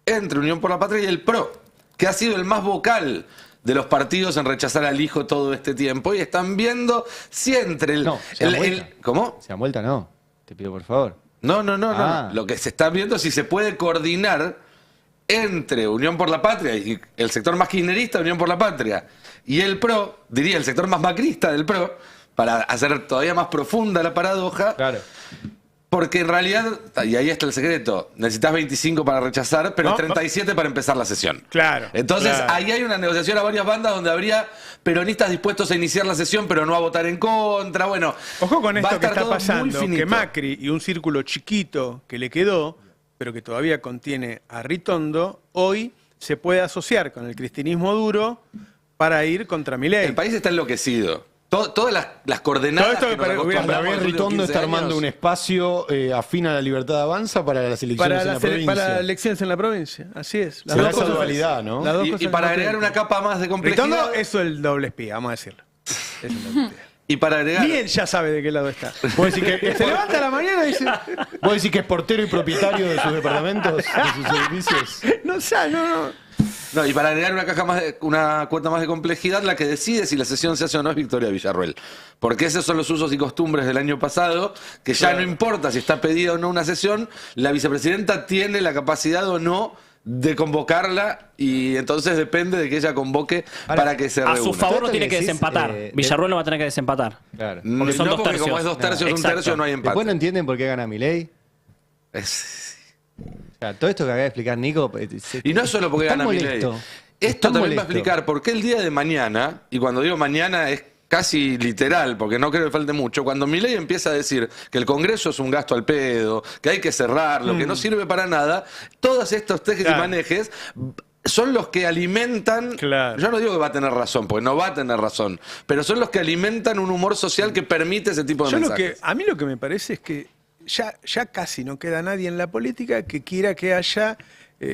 Speaker 6: entre Unión por la Patria y el PRO, que ha sido el más vocal de los partidos en rechazar al hijo todo este tiempo, y están viendo si entre el... ¿Cómo?
Speaker 8: Se han vuelta, no. Te pido por favor.
Speaker 6: No. Lo que se está viendo es si se puede coordinar entre Unión por la Patria y el sector más kirchnerista de Unión por la Patria y el PRO, diría el sector más macrista del PRO, para hacer todavía más profunda la paradoja.
Speaker 8: Claro.
Speaker 6: Porque en realidad, y ahí está el secreto, necesitas 25 para rechazar, pero 37 para empezar la sesión.
Speaker 1: Claro.
Speaker 6: Entonces ahí hay una negociación a varias bandas donde habría peronistas dispuestos a iniciar la sesión, pero no a votar en contra. Bueno,
Speaker 1: ojo con esto que está pasando, que Macri y un círculo chiquito que le quedó, pero que todavía contiene a Ritondo, hoy se puede asociar con el cristinismo duro para ir contra Milei.
Speaker 6: El país está enloquecido. Todas las coordenadas
Speaker 12: todo esto que Ritondo está armando un espacio afín a la libertad de avanza para las elecciones en la provincia.
Speaker 1: Para elecciones en la provincia, así es.
Speaker 12: Las dos cosas, dualidad, ¿no?
Speaker 6: Y para agregar una capa más de complejidad.
Speaker 1: Ritondo es el doble espía, vamos a decirlo. Es el doble espía.
Speaker 6: Y para agregar...
Speaker 1: Ni él ya sabe de qué lado está. Se levanta a la mañana y dice...
Speaker 12: ¿Vos decís que es portero y propietario de sus departamentos, de sus edificios?
Speaker 6: No, y para agregar una cuota más de complejidad, la que decide si la sesión se hace o no es Victoria Villarruel. Porque esos son los usos y costumbres del año pasado, que ya no importa si está pedida o no una sesión, la vicepresidenta tiene la capacidad o no de convocarla, y entonces depende de que ella convoque para que se reúna.
Speaker 11: A su favor no tiene que desempatar. Villarruel no va a tener que desempatar.
Speaker 8: Claro.
Speaker 11: Porque son dos tercios.
Speaker 6: Como es 2 tercios, 1 tercio, no hay empate.
Speaker 8: Después no entienden por qué gana Milei. Todo esto que acaba de explicar Nico...
Speaker 6: Y no es solo porque gana Milei. Esto también va a explicar por qué el día de mañana, y cuando digo mañana es casi literal, porque no creo que falte mucho, cuando Milei empieza a decir que el Congreso es un gasto al pedo, que hay que cerrarlo, que no sirve para nada, todos estos tejes y manejes son los que alimentan, yo no digo que va a tener razón, porque no va a tener razón, pero son los que alimentan un humor social que permite ese tipo de mensajes.
Speaker 1: A mí lo que me parece es que ya casi no queda nadie en la política que quiera que haya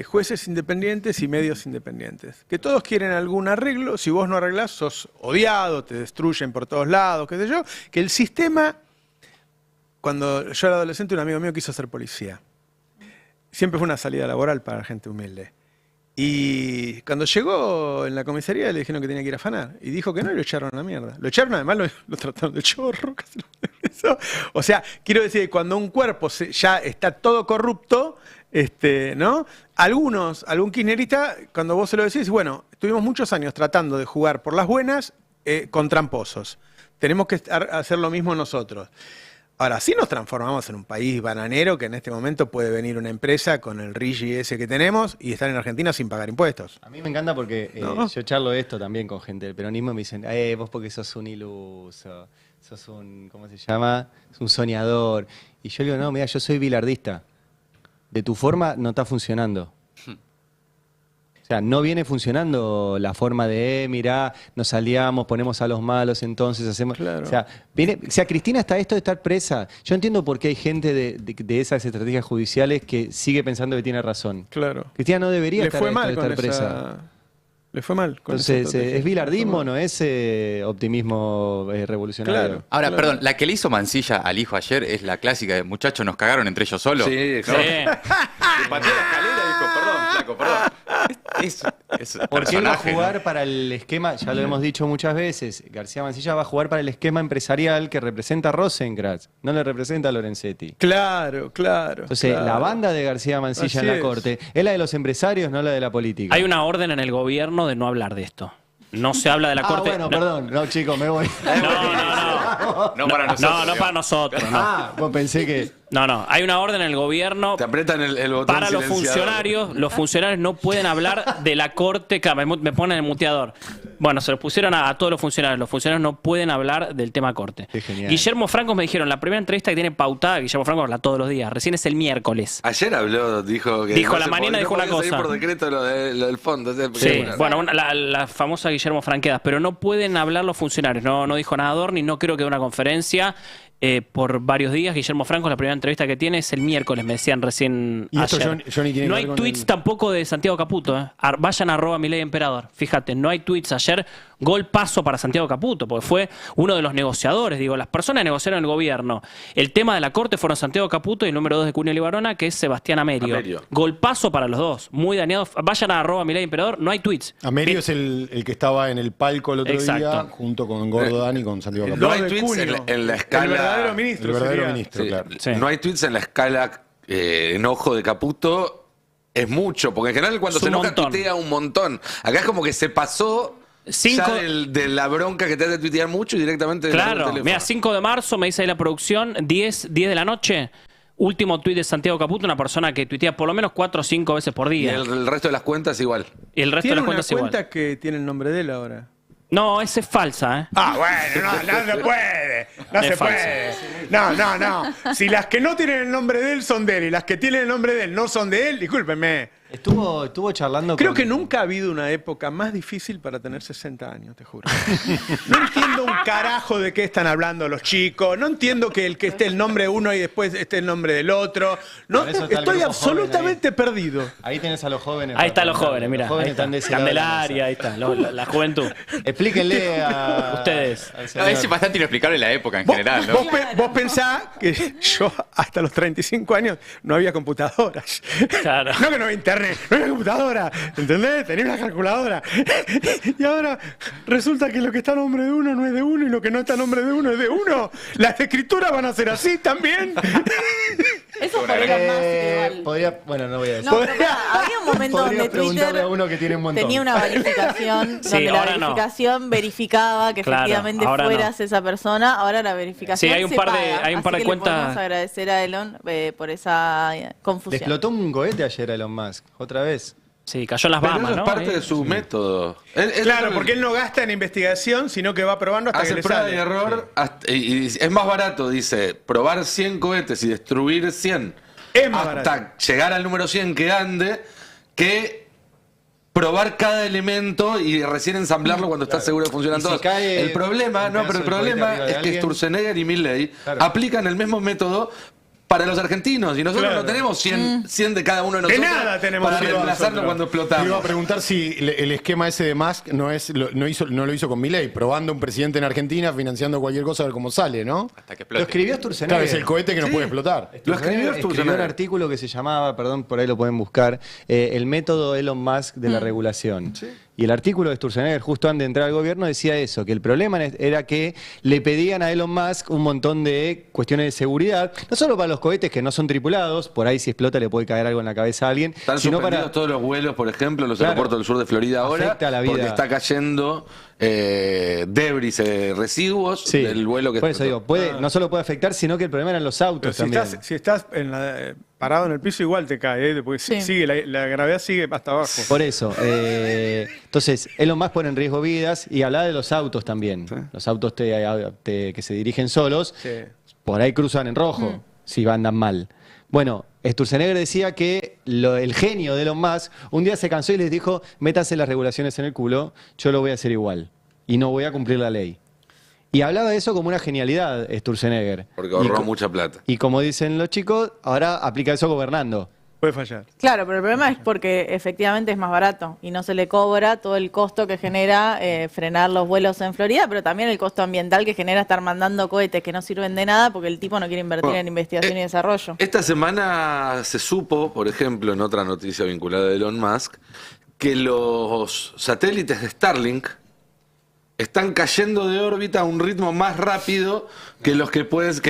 Speaker 1: jueces independientes y medios independientes. Que todos quieren algún arreglo, si vos no arreglás, sos odiado, te destruyen por todos lados, qué sé yo. Que el sistema, cuando yo era adolescente, un amigo mío quiso ser policía. Siempre fue una salida laboral para gente humilde. Y cuando llegó en la comisaría le dijeron que tenía que ir a afanar. Y dijo que no y lo echaron a la mierda. Lo echaron, además lo trataron de chorro. Casi eso. O sea, quiero decir que cuando un cuerpo ya está todo corrupto, ¿no? Algún kirchnerista, cuando vos se lo decís, bueno, estuvimos muchos años tratando de jugar por las buenas con tramposos. Tenemos que hacer lo mismo nosotros. Ahora, sí nos transformamos en un país bananero que en este momento puede venir una empresa con el RIGI ese que tenemos y estar en Argentina sin pagar impuestos.
Speaker 8: A mí me encanta porque
Speaker 1: ¿no?
Speaker 8: yo charlo esto también con gente del peronismo y me dicen, vos porque sos un iluso, sos un, ¿cómo se llama? Es un soñador. Y yo digo, no, mira, yo soy bilardista. De tu forma no está funcionando. O sea, no viene funcionando la forma de, mirá, nos aliamos, ponemos a los malos, entonces hacemos...
Speaker 1: Claro.
Speaker 8: O sea, Cristina está esto de estar presa. Yo entiendo por qué hay gente de esas estrategias judiciales que sigue pensando que tiene razón.
Speaker 1: Claro.
Speaker 8: Cristina no debería estar
Speaker 1: con
Speaker 8: presa.
Speaker 1: Le fue mal con esa
Speaker 8: Entonces,
Speaker 1: estrategia.
Speaker 8: es bilardismo, no es optimismo revolucionario.
Speaker 1: Claro.
Speaker 2: Ahora, perdón, la que le hizo Mansilla al hijo ayer es la clásica de muchachos nos cagaron entre ellos solos.
Speaker 6: Sí, claro. Le pateó la escalera y dijo, perdón, flaco, perdón.
Speaker 8: Porque él va a jugar para el esquema, ya lo hemos dicho muchas veces, García Mansilla va a jugar para el esquema empresarial que representa a Rosenkrantz, no le representa a Lorenzetti.
Speaker 1: Claro.
Speaker 8: Entonces, la banda de García Mansilla
Speaker 1: Así
Speaker 8: en la
Speaker 1: es.
Speaker 8: corte es la de los empresarios, no la de la política.
Speaker 11: Hay una orden en el gobierno de no hablar de esto. No se habla de la corte.
Speaker 8: Bueno, perdón, no chicos, me voy.
Speaker 2: No para nosotros.
Speaker 11: No para nosotros. No.
Speaker 8: Pues pensé que...
Speaker 11: No. Hay una orden en el gobierno.
Speaker 6: Te apretan el botón
Speaker 11: Para los
Speaker 6: silenciador.
Speaker 11: funcionarios. Los funcionarios no pueden hablar de la corte. Me ponen el muteador. Bueno, se lo pusieron a todos los funcionarios. Los funcionarios no pueden hablar del tema corte.
Speaker 8: Qué genial.
Speaker 11: Guillermo Franco me dijeron, la primera entrevista que tiene pautada, Guillermo Franco habla todos los días. Recién es el miércoles.
Speaker 6: Ayer habló, dijo que...
Speaker 11: Dijo
Speaker 6: no
Speaker 11: la
Speaker 6: se
Speaker 11: mañana,
Speaker 6: podía-
Speaker 11: dijo una
Speaker 6: no podía salir
Speaker 11: cosa.
Speaker 6: por decreto lo del fondo.
Speaker 11: Sí, bueno, la famosa Guillermo Franquedas, pero no pueden hablar los funcionarios. No dijo nada Dorni, no creo que dé una conferencia por varios días. Guillermo Franco, la primera entrevista que tiene es el miércoles, me decían recién
Speaker 12: Y esto,
Speaker 11: ayer.
Speaker 12: Johnny, tiene
Speaker 11: No
Speaker 12: que
Speaker 11: hay
Speaker 12: ver con
Speaker 11: tweets
Speaker 12: el-
Speaker 11: tampoco de Santiago Caputo. Vayan a @mileiemperador. Fíjate, no hay tweets ayer. Gol paso para Santiago Caputo, porque fue uno de los negociadores. Digo, las personas que negociaron el gobierno. El tema de la corte fueron Santiago Caputo y el número 2 de Cuneo Libarona, que es Sebastián Amerio. Gol paso para los dos. Muy dañados. Vayan a @mileiemperador. No hay tweets.
Speaker 12: Amerio es el que estaba en el palco el otro día,
Speaker 11: Exacto.
Speaker 12: junto con Gordo Dani y con Santiago
Speaker 6: No
Speaker 12: Caputo.
Speaker 6: hay tweets en la escala...
Speaker 1: El verdadero ministro.
Speaker 12: El verdadero
Speaker 1: sería.
Speaker 12: ministro,
Speaker 6: Sí,
Speaker 12: claro.
Speaker 11: Sí.
Speaker 6: No hay tweets en la escala enojo de Caputo. Es mucho, porque en general cuando
Speaker 11: Es
Speaker 6: se
Speaker 11: un
Speaker 6: enoja
Speaker 11: montón.
Speaker 6: tuitea un montón. Acá es como que se pasó ya de la bronca que te hace tuitear mucho y directamente del
Speaker 11: Claro,
Speaker 6: teléfono.
Speaker 11: mira, 5 de marzo, me dice ahí la producción, 10 de la noche, último tuit de Santiago Caputo, una persona que tuitea por lo menos 4 o 5 veces por
Speaker 6: Y
Speaker 11: día.
Speaker 6: el resto de las cuentas igual.
Speaker 11: Y el resto de
Speaker 1: Tiene
Speaker 11: las
Speaker 1: una
Speaker 11: cuentas igual.
Speaker 1: cuenta que tiene el nombre de él ahora.
Speaker 11: No, esa es falsa, ¿eh?
Speaker 1: Ah, bueno, no se puede. No
Speaker 11: Es
Speaker 1: se
Speaker 11: falso.
Speaker 1: puede. No. Si las que no tienen el nombre de él son de él y las que tienen el nombre de él no son de él, discúlpenme.
Speaker 8: Estuvo charlando
Speaker 1: Creo
Speaker 8: con...
Speaker 1: que nunca ha habido una época más difícil para tener 60 años, te juro. No entiendo un carajo de qué están hablando los chicos. No entiendo que esté el nombre de uno y después esté el nombre del otro. No,
Speaker 8: Por eso está el
Speaker 1: estoy
Speaker 8: grupo
Speaker 1: absolutamente perdido.
Speaker 8: Ahí tenés a los jóvenes.
Speaker 11: Ahí están los jóvenes, mira.
Speaker 8: Los jóvenes están de ese lado de la
Speaker 11: Candelaria,
Speaker 8: mesa.
Speaker 11: ahí está, la juventud.
Speaker 8: Explíquenle a...
Speaker 11: Ustedes.
Speaker 8: al
Speaker 2: No,
Speaker 8: señor.
Speaker 2: es bastante inexplicable la época en general, ¿no?
Speaker 1: Vos pensás que yo hasta los 35 años no había computadoras.
Speaker 11: Claro.
Speaker 1: No que no había internet, no había computadora. ¿Entendés? Tenía una calculadora. Y ahora resulta que lo que está a nombre de uno no es de uno y lo que no está a nombre de uno es de uno. Las escrituras van a ser así también.
Speaker 15: Eso podría más igual.
Speaker 8: Bueno, no voy a decir.
Speaker 15: No, pero pará, había un momento
Speaker 8: Podría
Speaker 15: donde
Speaker 8: preguntarle
Speaker 15: Twitter
Speaker 8: a uno que tiene un montón.
Speaker 15: tenía una verificación,
Speaker 11: Sí,
Speaker 15: donde la
Speaker 11: ahora no.
Speaker 15: verificación verificaba que
Speaker 11: Claro,
Speaker 15: efectivamente
Speaker 11: ahora
Speaker 15: fueras esa persona. Ahora la verificación
Speaker 11: Sí, hay un
Speaker 15: se
Speaker 11: par de-
Speaker 15: paga.
Speaker 11: hay un par de
Speaker 15: Así que
Speaker 11: cuentas-
Speaker 15: le podemos agradecer a Elon por esa
Speaker 8: Le
Speaker 15: confusión.
Speaker 8: explotó un cohete ayer a Elon Musk, otra vez.
Speaker 11: Sí, cayó en las
Speaker 6: Pero
Speaker 11: Bahamas,
Speaker 6: eso
Speaker 11: ¿no?
Speaker 6: es parte de su método.
Speaker 1: Claro, porque él no gasta en investigación, sino que va probando hasta
Speaker 6: hace
Speaker 1: que le
Speaker 6: prueba
Speaker 1: sale.
Speaker 6: y error y es más barato, dice, probar 100 cohetes y destruir 100
Speaker 1: Es más
Speaker 6: hasta
Speaker 1: barato.
Speaker 6: llegar al número 100 que ande, que probar cada elemento y recién ensamblarlo cuando estás seguro que funcionan
Speaker 8: Y si
Speaker 6: todos.
Speaker 8: cae
Speaker 6: El problema,
Speaker 8: un
Speaker 6: no,
Speaker 8: pedazo
Speaker 6: pero el
Speaker 8: de cohete
Speaker 6: problema
Speaker 8: arriba de
Speaker 6: es que
Speaker 8: alguien.
Speaker 6: Sturzenegger y Milley
Speaker 8: Claro.
Speaker 6: aplican el mismo método para los argentinos. Y nosotros
Speaker 1: Claro.
Speaker 6: no tenemos 100 de cada uno de nosotros.
Speaker 1: nada tenemos
Speaker 6: para
Speaker 1: 100
Speaker 6: reemplazarlo
Speaker 1: nosotros.
Speaker 6: cuando explotamos.
Speaker 12: Te iba a preguntar si el esquema ese de Musk no lo hizo con Milei, probando un presidente en Argentina, financiando cualquier cosa, a ver cómo sale, ¿no?
Speaker 2: Hasta que
Speaker 8: Lo
Speaker 2: explote.
Speaker 8: escribió Sturzenegger.
Speaker 12: Claro, es el cohete que no puede explotar.
Speaker 6: Lo escribió
Speaker 8: Escribió un
Speaker 6: Sturzenegger.
Speaker 8: artículo que se llamaba, perdón, por ahí lo pueden buscar, el método Elon Musk de la regulación. Y el artículo de Sturzenegger, justo antes de entrar al gobierno, decía eso, que el problema era que le pedían a Elon Musk un montón de cuestiones de seguridad, no solo para los cohetes que no son tripulados, por ahí si explota le puede caer algo en la cabeza a alguien,
Speaker 6: Están
Speaker 8: sino
Speaker 6: suspendidos
Speaker 8: para...
Speaker 6: todos los vuelos, por ejemplo, en los
Speaker 8: Claro.
Speaker 6: aeropuertos del sur de Florida ahora,
Speaker 8: Afecta a la vida.
Speaker 6: porque está cayendo debris, residuos
Speaker 8: Sí,
Speaker 6: del vuelo que
Speaker 8: por eso
Speaker 6: explotó.
Speaker 8: digo, no solo puede afectar, sino que el problema eran los
Speaker 1: Pero
Speaker 8: autos
Speaker 1: si
Speaker 8: también.
Speaker 1: estás parado en el piso, igual te cae, porque sigue, la gravedad sigue hasta abajo.
Speaker 8: Por eso, entonces, Elon Musk pone en riesgo vidas y hablaba de los autos también. Los autos que se dirigen solos,
Speaker 1: Sí.
Speaker 8: por ahí cruzan en rojo, si andan mal. Bueno, Sturzenegger decía que el genio de Elon Musk un día se cansó y les dijo, métanse las regulaciones en el culo, yo lo voy a hacer igual y no voy a cumplir la ley. Y hablaba de eso como una genialidad, Sturzenegger.
Speaker 6: Porque ahorró
Speaker 8: Y
Speaker 6: mucha plata.
Speaker 8: Y como dicen los chicos, ahora aplica eso gobernando.
Speaker 1: Puede fallar.
Speaker 15: Claro, pero el problema es porque efectivamente es más barato y no se le cobra todo el costo que genera frenar los vuelos en Florida, pero también el costo ambiental que genera estar mandando cohetes que no sirven de nada porque el tipo no quiere invertir
Speaker 6: Bueno,
Speaker 15: en investigación y desarrollo.
Speaker 6: Esta semana se supo, por ejemplo, en otra noticia vinculada a Elon Musk, que los satélites de Starlink están cayendo de órbita a un ritmo más rápido que los que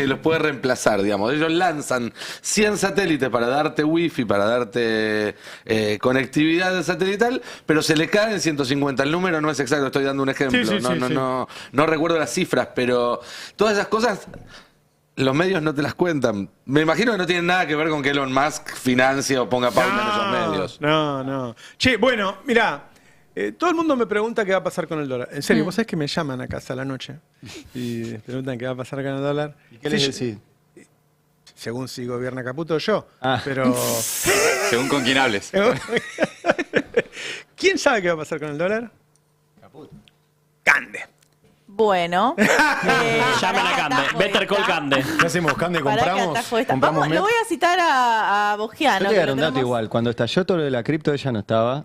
Speaker 6: los puede reemplazar, digamos. Ellos lanzan 100 satélites para darte wifi, para darte conectividad satelital, pero se le caen 150. El número no es exacto, estoy dando un ejemplo.
Speaker 1: Sí, sí, sí,
Speaker 6: No recuerdo las cifras, pero todas esas cosas los medios no te las cuentan. Me imagino que no tienen nada que ver con que Elon Musk financie o ponga pauta en esos medios.
Speaker 1: No. Che, bueno, mirá, todo el mundo me pregunta qué va a pasar con el dólar. En serio, vos sabés que me llaman a casa a la noche y me preguntan qué va a pasar con el dólar.
Speaker 8: ¿Y qué les decís?
Speaker 1: Según si gobierna Caputo o yo.
Speaker 8: Ah.
Speaker 1: Pero.
Speaker 2: Según con quién hables.
Speaker 1: ¿Quién sabe qué va a pasar con el dólar?
Speaker 8: Caputo.
Speaker 1: Cande.
Speaker 15: Bueno.
Speaker 11: Llamen a Cande. Better call Cande.
Speaker 12: ¿Qué hacemos, Cande? ¿Compramos?
Speaker 15: Vamos,
Speaker 12: MEP?
Speaker 15: lo voy a citar a Bogiano.
Speaker 8: Yo te voy a
Speaker 15: que
Speaker 8: dar
Speaker 15: lo
Speaker 8: un dato
Speaker 15: tenemos-
Speaker 8: igual. Cuando estalló todo lo de la cripto, ella no estaba.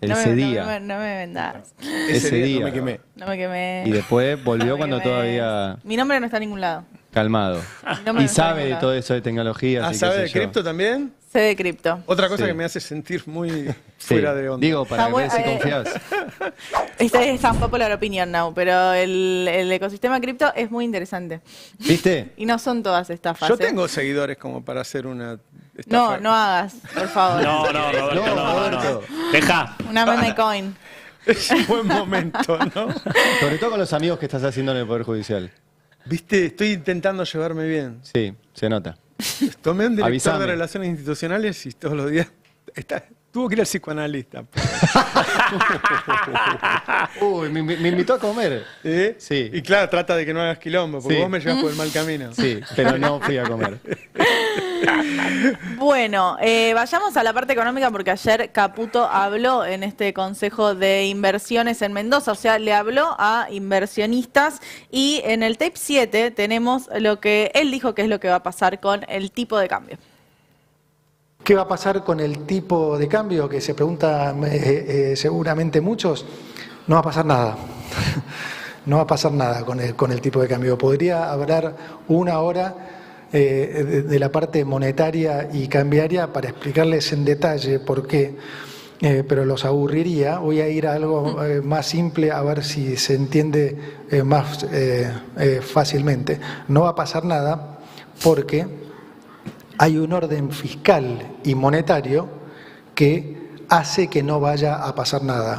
Speaker 8: Ese día.
Speaker 15: No me vendas.
Speaker 8: Ese día.
Speaker 12: No me quemé.
Speaker 15: No me quemé.
Speaker 8: Y después volvió
Speaker 15: No me
Speaker 8: cuando
Speaker 15: quemé.
Speaker 8: todavía
Speaker 15: Mi nombre no está en ningún lado.
Speaker 8: calmado.
Speaker 15: No me
Speaker 8: Y sabe de
Speaker 15: gusta.
Speaker 8: todo eso de tecnologías. y qué
Speaker 1: ¿Sabe
Speaker 8: sé
Speaker 1: de
Speaker 8: yo.
Speaker 1: cripto también?
Speaker 15: Sé de cripto.
Speaker 1: Otra cosa
Speaker 8: Sí.
Speaker 1: que me hace sentir muy
Speaker 8: Sí.
Speaker 1: fuera de onda.
Speaker 8: Digo, para
Speaker 15: Está
Speaker 8: ver si
Speaker 15: bueno,
Speaker 8: confías.
Speaker 15: Esta es tan popular opinion now, pero el ecosistema cripto es muy interesante.
Speaker 8: ¿Viste?
Speaker 15: Y no son todas estafas.
Speaker 1: Yo
Speaker 15: ¿eh?
Speaker 1: tengo seguidores como para hacer una estafa.
Speaker 15: No, no hagas, por favor.
Speaker 11: No, Roberto, no. Deja.
Speaker 15: Una meme coin.
Speaker 1: Es un buen momento, ¿no?
Speaker 8: Sobre todo con los amigos que estás haciendo en el Poder Judicial.
Speaker 1: Viste, estoy intentando llevarme bien.
Speaker 8: Sí, se nota.
Speaker 1: Tomé un director
Speaker 8: Avísame.
Speaker 1: de relaciones institucionales y todos los días tuvo que ir al psicoanalista.
Speaker 8: Uy, me invitó a comer.
Speaker 1: ¿Eh?
Speaker 8: Sí.
Speaker 1: Y claro, trata de que no hagas quilombo, porque
Speaker 8: Sí.
Speaker 1: vos me llevas por el mal camino.
Speaker 8: Sí, pero no fui a comer.
Speaker 15: Bueno, vayamos a la parte económica porque ayer Caputo habló en este Consejo de Inversiones en Mendoza, o sea, le habló a inversionistas y en el tape 7 tenemos lo que él dijo que es lo que va a pasar con el tipo de cambio.
Speaker 16: ¿Qué va a pasar con el tipo de cambio? Que se pregunta seguramente muchos. No va a pasar nada. No va a pasar nada con el tipo de cambio. Podría hablar una hora de la parte monetaria y cambiaria para explicarles en detalle por qué, pero los aburriría. Voy a ir a algo más simple a ver si se entiende más fácilmente. No va a pasar nada porque hay un orden fiscal y monetario que hace que no vaya a pasar nada.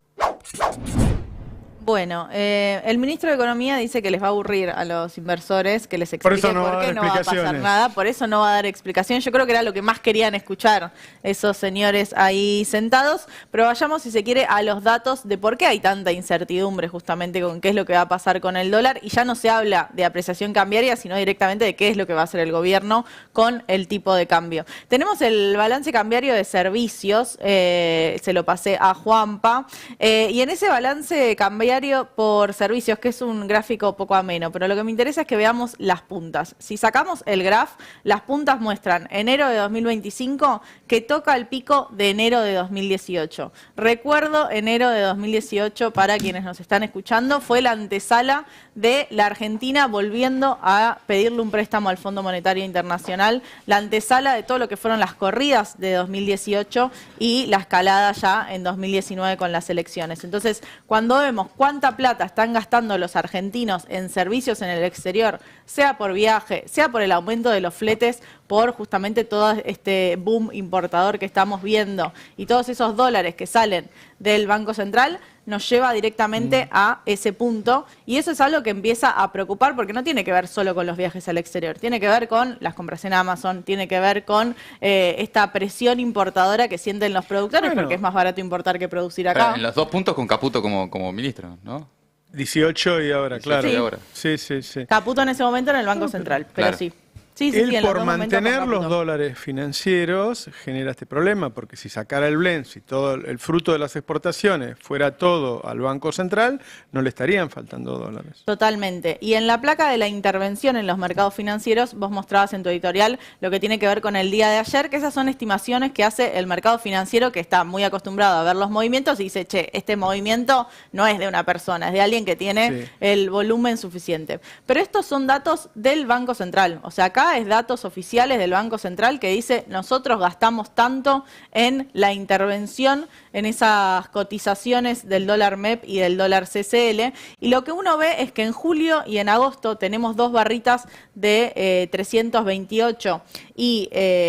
Speaker 15: Bueno, el ministro de Economía dice que les va a aburrir a los inversores, que les
Speaker 1: Por
Speaker 15: explique
Speaker 1: eso no va a
Speaker 15: por qué
Speaker 1: dar
Speaker 15: no va a pasar
Speaker 1: explicaciones.
Speaker 15: nada, por eso no va a dar explicación. Yo creo que era lo que más querían escuchar esos señores ahí sentados, pero vayamos, si se quiere, a los datos de por qué hay tanta incertidumbre justamente con qué es lo que va a pasar con el dólar, y ya no se habla de apreciación cambiaria, sino directamente de qué es lo que va a hacer el gobierno con el tipo de cambio. Tenemos el balance cambiario de servicios, se lo pasé a Juanpa, y en ese balance cambiario cambiario por servicios, que es un gráfico poco ameno, pero lo que me interesa es que veamos las puntas. Si sacamos el graph, las puntas muestran enero de 2025 que toca el pico de enero de 2018. Recuerdo, enero de 2018, para quienes nos están escuchando, fue la antesala de la Argentina volviendo a pedirle un préstamo al Fondo Monetario Internacional, la antesala de todo lo que fueron las corridas de 2018 y la escalada ya en 2019 con las elecciones. Entonces, cuando vemos cuánta plata están gastando los argentinos en servicios en el exterior, sea por viaje, sea por el aumento de los fletes, por justamente todo este boom importador que estamos viendo y todos esos dólares que salen del Banco Central, nos lleva directamente a ese punto, y eso es algo que empieza a preocupar porque no tiene que ver solo con los viajes al exterior, tiene que ver con las compras en Amazon, tiene que ver con esta presión importadora que sienten los productores, porque es más barato importar que producir acá.
Speaker 2: En los 2 puntos con Caputo como ministro, ¿no?
Speaker 1: 18 y ahora,
Speaker 2: 18
Speaker 1: claro.
Speaker 2: y ahora.
Speaker 1: Sí, sí, sí.
Speaker 15: Caputo en ese momento en el Banco Central, pero
Speaker 2: claro.
Speaker 15: sí.
Speaker 1: Él
Speaker 15: en los
Speaker 1: por
Speaker 15: dos momentos
Speaker 1: mantener
Speaker 15: con
Speaker 1: los
Speaker 15: Caputo.
Speaker 1: dólares financieros genera este problema, porque si sacara el blend, si todo el fruto de las exportaciones fuera todo al Banco Central, no le estarían faltando dólares.
Speaker 15: Totalmente. Y en la placa de la intervención en los mercados financieros, vos mostrabas en tu editorial lo que tiene que ver con el día de ayer, que esas son estimaciones que hace el mercado financiero, que está muy acostumbrado a ver los movimientos y dice, che, este movimiento no es de una persona, es de alguien que tiene el volumen suficiente. Pero estos son datos del Banco Central. O sea, acá es datos oficiales del Banco Central que dice, nosotros gastamos tanto en la intervención, en esas cotizaciones del dólar MEP y del dólar CCL, y lo que uno ve es que en julio y en agosto tenemos 2 barritas de 328 y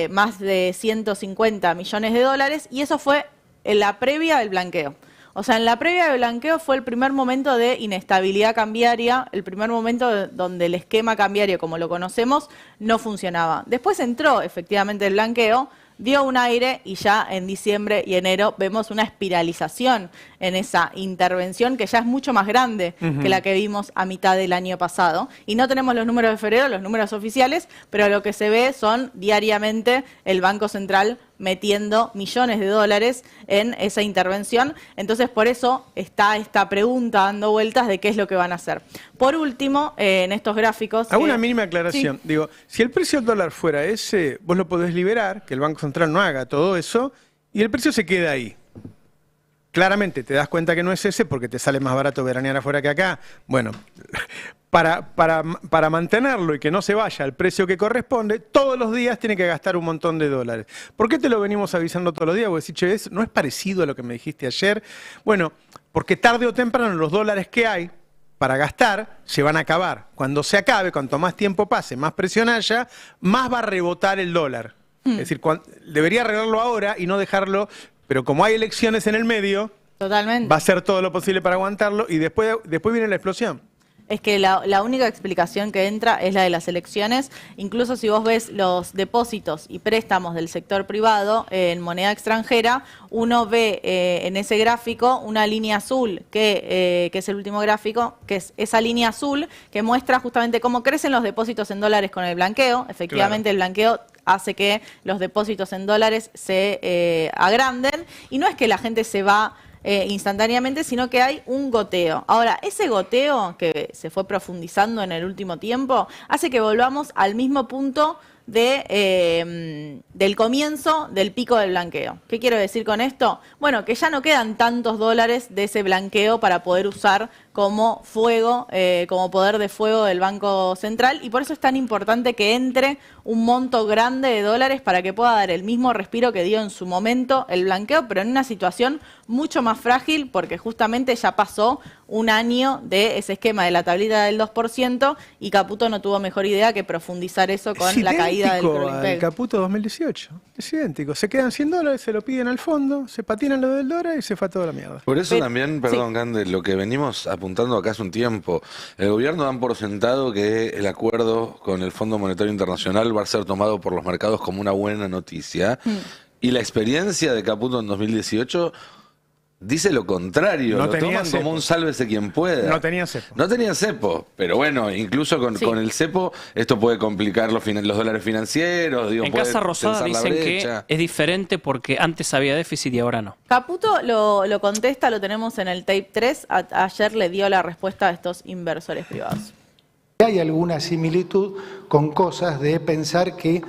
Speaker 15: más de 150 millones de dólares, y eso fue en la previa del blanqueo. O sea, en la previa de blanqueo fue el primer momento de inestabilidad cambiaria, el primer momento donde el esquema cambiario, como lo conocemos, no funcionaba. Después entró efectivamente el blanqueo, dio un aire y ya en diciembre y enero vemos una espiralización en esa intervención que ya es mucho más grande que la que vimos a mitad del año pasado. Y no tenemos los números de febrero, los números oficiales, pero lo que se ve son diariamente el Banco Central metiendo millones de dólares en esa intervención. Entonces, por eso está esta pregunta dando vueltas de qué es lo que van a hacer. Por último, en estos gráficos...
Speaker 1: Hago una mínima aclaración.
Speaker 15: Sí.
Speaker 1: Digo, si el precio del dólar fuera ese, vos lo podés liberar, que el Banco Central no haga todo eso, y el precio se queda ahí. Claramente te das cuenta que no es ese porque te sale más barato veranear afuera que acá. Bueno, para mantenerlo y que no se vaya al precio que corresponde, todos los días tiene que gastar un montón de dólares. ¿Por qué te lo venimos avisando todos los días? Vos decís, che, ¿no es parecido a lo que me dijiste ayer? Bueno, porque tarde o temprano los dólares que hay para gastar se van a acabar. Cuando se acabe, cuanto más tiempo pase, más presión haya, más va a rebotar el dólar. Es decir, debería arreglarlo ahora y no dejarlo, pero como hay elecciones en el medio,
Speaker 15: Totalmente.
Speaker 1: va a hacer todo lo posible para aguantarlo y después viene la explosión.
Speaker 15: Es que la única explicación que entra es la de las elecciones. Incluso si vos ves los depósitos y préstamos del sector privado en moneda extranjera, uno ve en ese gráfico una línea azul, que es el último gráfico, que es esa línea azul que muestra justamente cómo crecen los depósitos en dólares con el blanqueo. Efectivamente, el blanqueo hace que los depósitos en dólares se agranden, y no es que la gente se va instantáneamente, sino que hay un goteo. Ahora, ese goteo que se fue profundizando en el último tiempo hace que volvamos al mismo punto del comienzo del pico del blanqueo. ¿Qué quiero decir con esto? Bueno, que ya no quedan tantos dólares de ese blanqueo para poder usar como fuego, como poder de fuego del Banco Central, y por eso es tan importante que entre un monto grande de dólares para que pueda dar el mismo respiro que dio en su momento el blanqueo, pero en una situación mucho más frágil, porque justamente ya pasó un año de ese esquema de la tablita del 2% y Caputo no tuvo mejor idea que profundizar eso con la caída del Cruelpeg.
Speaker 1: El Caputo 2018, es idéntico. Se quedan $100, se lo piden al fondo, se patinan lo del dólar y se fue a toda la mierda.
Speaker 6: Por eso también, perdón, Cande, lo que venimos apuntando acá hace un tiempo, el gobierno dan por sentado que el acuerdo con el Fondo Monetario Internacional va a ser tomado por los mercados como una buena noticia. Y la experiencia de Caputo en 2018 dice lo contrario.
Speaker 1: No
Speaker 6: lo
Speaker 1: tenía
Speaker 6: toman
Speaker 1: cepo.
Speaker 6: como un sálvese quien pueda.
Speaker 1: No tenía cepo.
Speaker 6: No tenía cepo. Pero bueno, incluso con el cepo, esto puede complicar los dólares financieros. Digo,
Speaker 11: En
Speaker 6: puede
Speaker 11: Casa Rosada
Speaker 6: tensar la
Speaker 11: dicen que
Speaker 6: brecha.
Speaker 11: es diferente porque antes había déficit y ahora no.
Speaker 15: Caputo lo contesta, lo tenemos en el tape 3. Ayer le dio la respuesta a estos inversores privados.
Speaker 16: Hay alguna similitud con cosas de pensar que,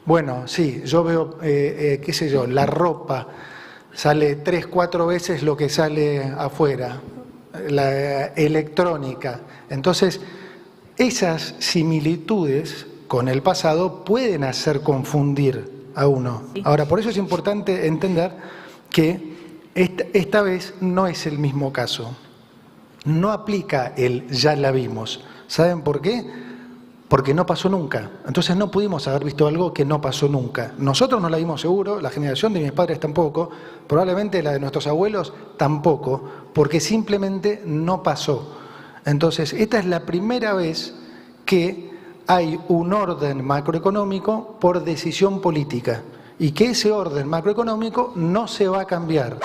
Speaker 16: bueno, sí, yo veo, qué sé yo, la ropa sale 3, 4 veces lo que sale afuera, la electrónica. Entonces, esas similitudes con el pasado pueden hacer confundir a uno. Ahora, por eso es importante entender que esta vez no es el mismo caso. No aplica el ya la vimos. ¿Saben por qué? Porque no pasó nunca. Entonces no pudimos haber visto algo que no pasó nunca. Nosotros no la vimos seguro, la generación de mis padres tampoco, probablemente la de nuestros abuelos tampoco, porque simplemente no pasó. Entonces, esta es la primera vez que hay un orden macroeconómico por decisión política y que ese orden macroeconómico no se va a cambiar.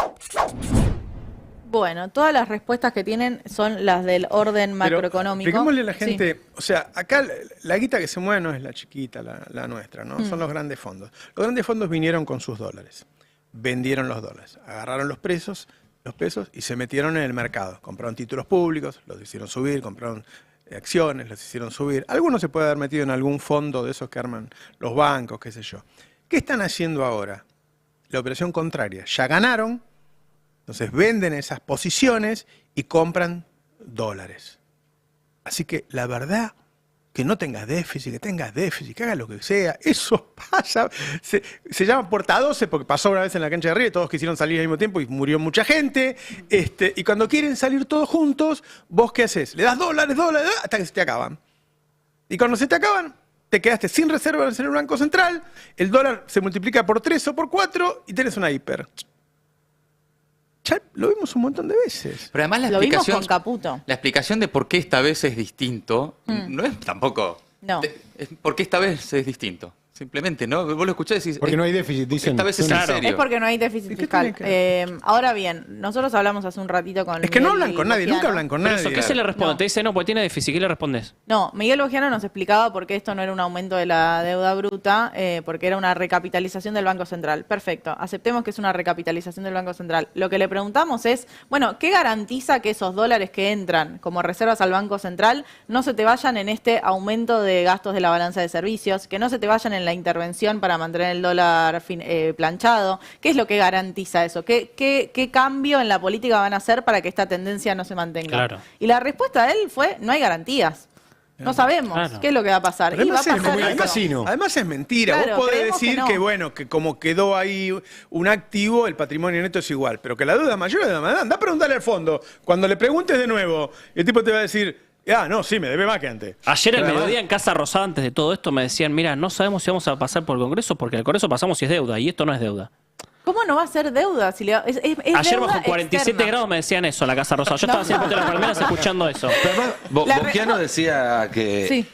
Speaker 15: Bueno, todas las respuestas que tienen son las del orden macroeconómico.
Speaker 1: Expliquémosle a la gente, o sea, acá la guita que se mueve no es la chiquita, la nuestra, ¿no? Son los grandes fondos. Los grandes fondos vinieron con sus dólares, vendieron los dólares, agarraron los pesos y se metieron en el mercado. Compraron títulos públicos, los hicieron subir, compraron acciones, los hicieron subir. Algunos se puede haber metido en algún fondo de esos que arman los bancos, qué sé yo. ¿Qué están haciendo ahora? La operación contraria. Ya ganaron. Entonces venden esas posiciones y compran dólares. Así que la verdad, que no tengas déficit, que hagas lo que sea, eso pasa. Se llama puerta 12 porque pasó una vez en la cancha de River, todos quisieron salir al mismo tiempo y murió mucha gente. Y cuando quieren salir todos juntos, ¿vos qué haces? Le das dólares, hasta que se te acaban. Y cuando se te acaban, te quedaste sin reservas en el Banco Central, el dólar se multiplica por 3 o por 4 y tenés una hiper. Ya lo vimos un montón de veces.
Speaker 2: Pero además
Speaker 15: Lo vimos con Caputo.
Speaker 2: La explicación de por qué esta vez es distinto no es tampoco.
Speaker 15: No.
Speaker 2: Es por qué esta vez es distinto. Simplemente, ¿no? Vos lo escuchás y decís...
Speaker 12: Porque no hay déficit, dicen.
Speaker 2: Esta vez es en serio.
Speaker 15: Es porque no hay déficit fiscal. Ahora bien, nosotros hablamos hace un ratito con
Speaker 1: Es que no
Speaker 15: Miguel
Speaker 1: hablan con nadie,
Speaker 15: Bogiano.
Speaker 1: nunca hablan con
Speaker 11: Pero
Speaker 1: nadie.
Speaker 11: eso, ¿qué se le responde? Te dice, no, porque tiene déficit. ¿Qué le respondes?
Speaker 15: No, Miguel Bogiano nos explicaba por qué esto no era un aumento de la deuda bruta, porque era una recapitalización del Banco Central. Perfecto, aceptemos que es una recapitalización del Banco Central. Lo que le preguntamos es, bueno, ¿qué garantiza que esos dólares que entran como reservas al Banco Central no se te vayan en este aumento de gastos de la balanza de servicios, que no se te vayan en la intervención para mantener el dólar planchado? ¿Qué es lo que garantiza eso? ¿Qué cambio en la política van a hacer para que esta tendencia no se mantenga?
Speaker 11: Claro.
Speaker 15: Y la respuesta de él fue, no hay garantías. No sabemos qué es lo que va a pasar.
Speaker 1: Pero
Speaker 15: Y va a
Speaker 1: además
Speaker 15: pasar
Speaker 1: es-
Speaker 15: eso.
Speaker 12: casino.
Speaker 1: Además es mentira.
Speaker 15: Claro,
Speaker 1: Vos podés
Speaker 15: creemos que
Speaker 1: decir
Speaker 15: no.
Speaker 1: que, bueno, que como quedó ahí un activo, el patrimonio neto es igual. Pero que la deuda mayor es la deuda. Anda a preguntarle al fondo. Cuando le preguntes de nuevo, el tipo te va a decir, no, sí, me debe más que antes.
Speaker 11: Ayer al
Speaker 1: Pero
Speaker 11: mediodía
Speaker 1: además-
Speaker 11: en Casa Rosada, antes de todo esto, me decían, mira, no sabemos si vamos a pasar por el Congreso, porque el Congreso pasamos si es deuda, y esto no es deuda.
Speaker 15: ¿Cómo no va a ser deuda? Si es
Speaker 11: Ayer
Speaker 15: deuda
Speaker 11: bajo 47
Speaker 15: externa.
Speaker 11: grados me decían eso en la Casa Rosada. Yo estaba siempre en las palmeras escuchando eso.
Speaker 6: Bogiano decía que,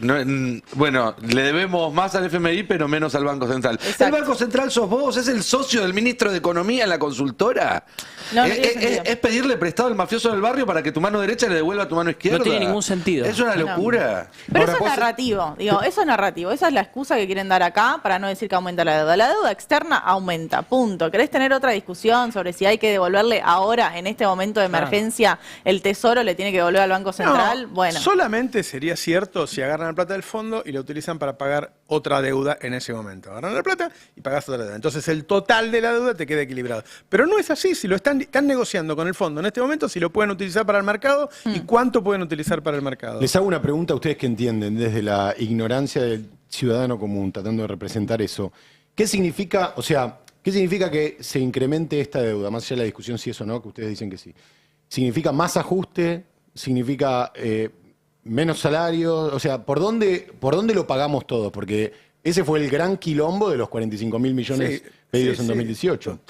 Speaker 6: bueno, le debemos más al FMI, pero menos al Banco Central. ¿El Banco Central sos vos? ¿Es el socio del ministro de Economía en la consultora?
Speaker 15: No, no tiene sentido.
Speaker 6: ¿Es pedirle prestado al mafioso del barrio para que tu mano derecha le devuelva a tu mano izquierda?
Speaker 11: No tiene ningún sentido.
Speaker 6: Es una locura.
Speaker 15: Pero eso es narrativo, eso es narrativo. Esa es la excusa que quieren dar acá para no decir que aumenta la deuda. La deuda externa aumenta, punto. ¿Querés tener otra discusión sobre si hay que devolverle ahora, en este momento de emergencia, el Tesoro le tiene que devolver al Banco Central?
Speaker 1: No,
Speaker 15: Bueno.
Speaker 1: solamente sería cierto si agarran la plata del fondo y la utilizan para pagar otra deuda en ese momento. Agarran la plata y pagás otra deuda. Entonces el total de la deuda te queda equilibrado. Pero no es así. Si lo están negociando con el fondo en este momento, si lo pueden utilizar para el mercado y cuánto pueden utilizar para el mercado.
Speaker 12: Les hago una pregunta a ustedes que entienden desde la ignorancia del ciudadano común, tratando de representar eso. ¿Qué significa, qué significa que se incremente esta deuda? Más allá de la discusión si eso o no, que ustedes dicen que sí. ¿Significa más ajuste? ¿Significa menos salarios? O sea, ¿por dónde lo pagamos todos? Porque ese fue el gran quilombo de los 45.000 millones pedidos en 2018.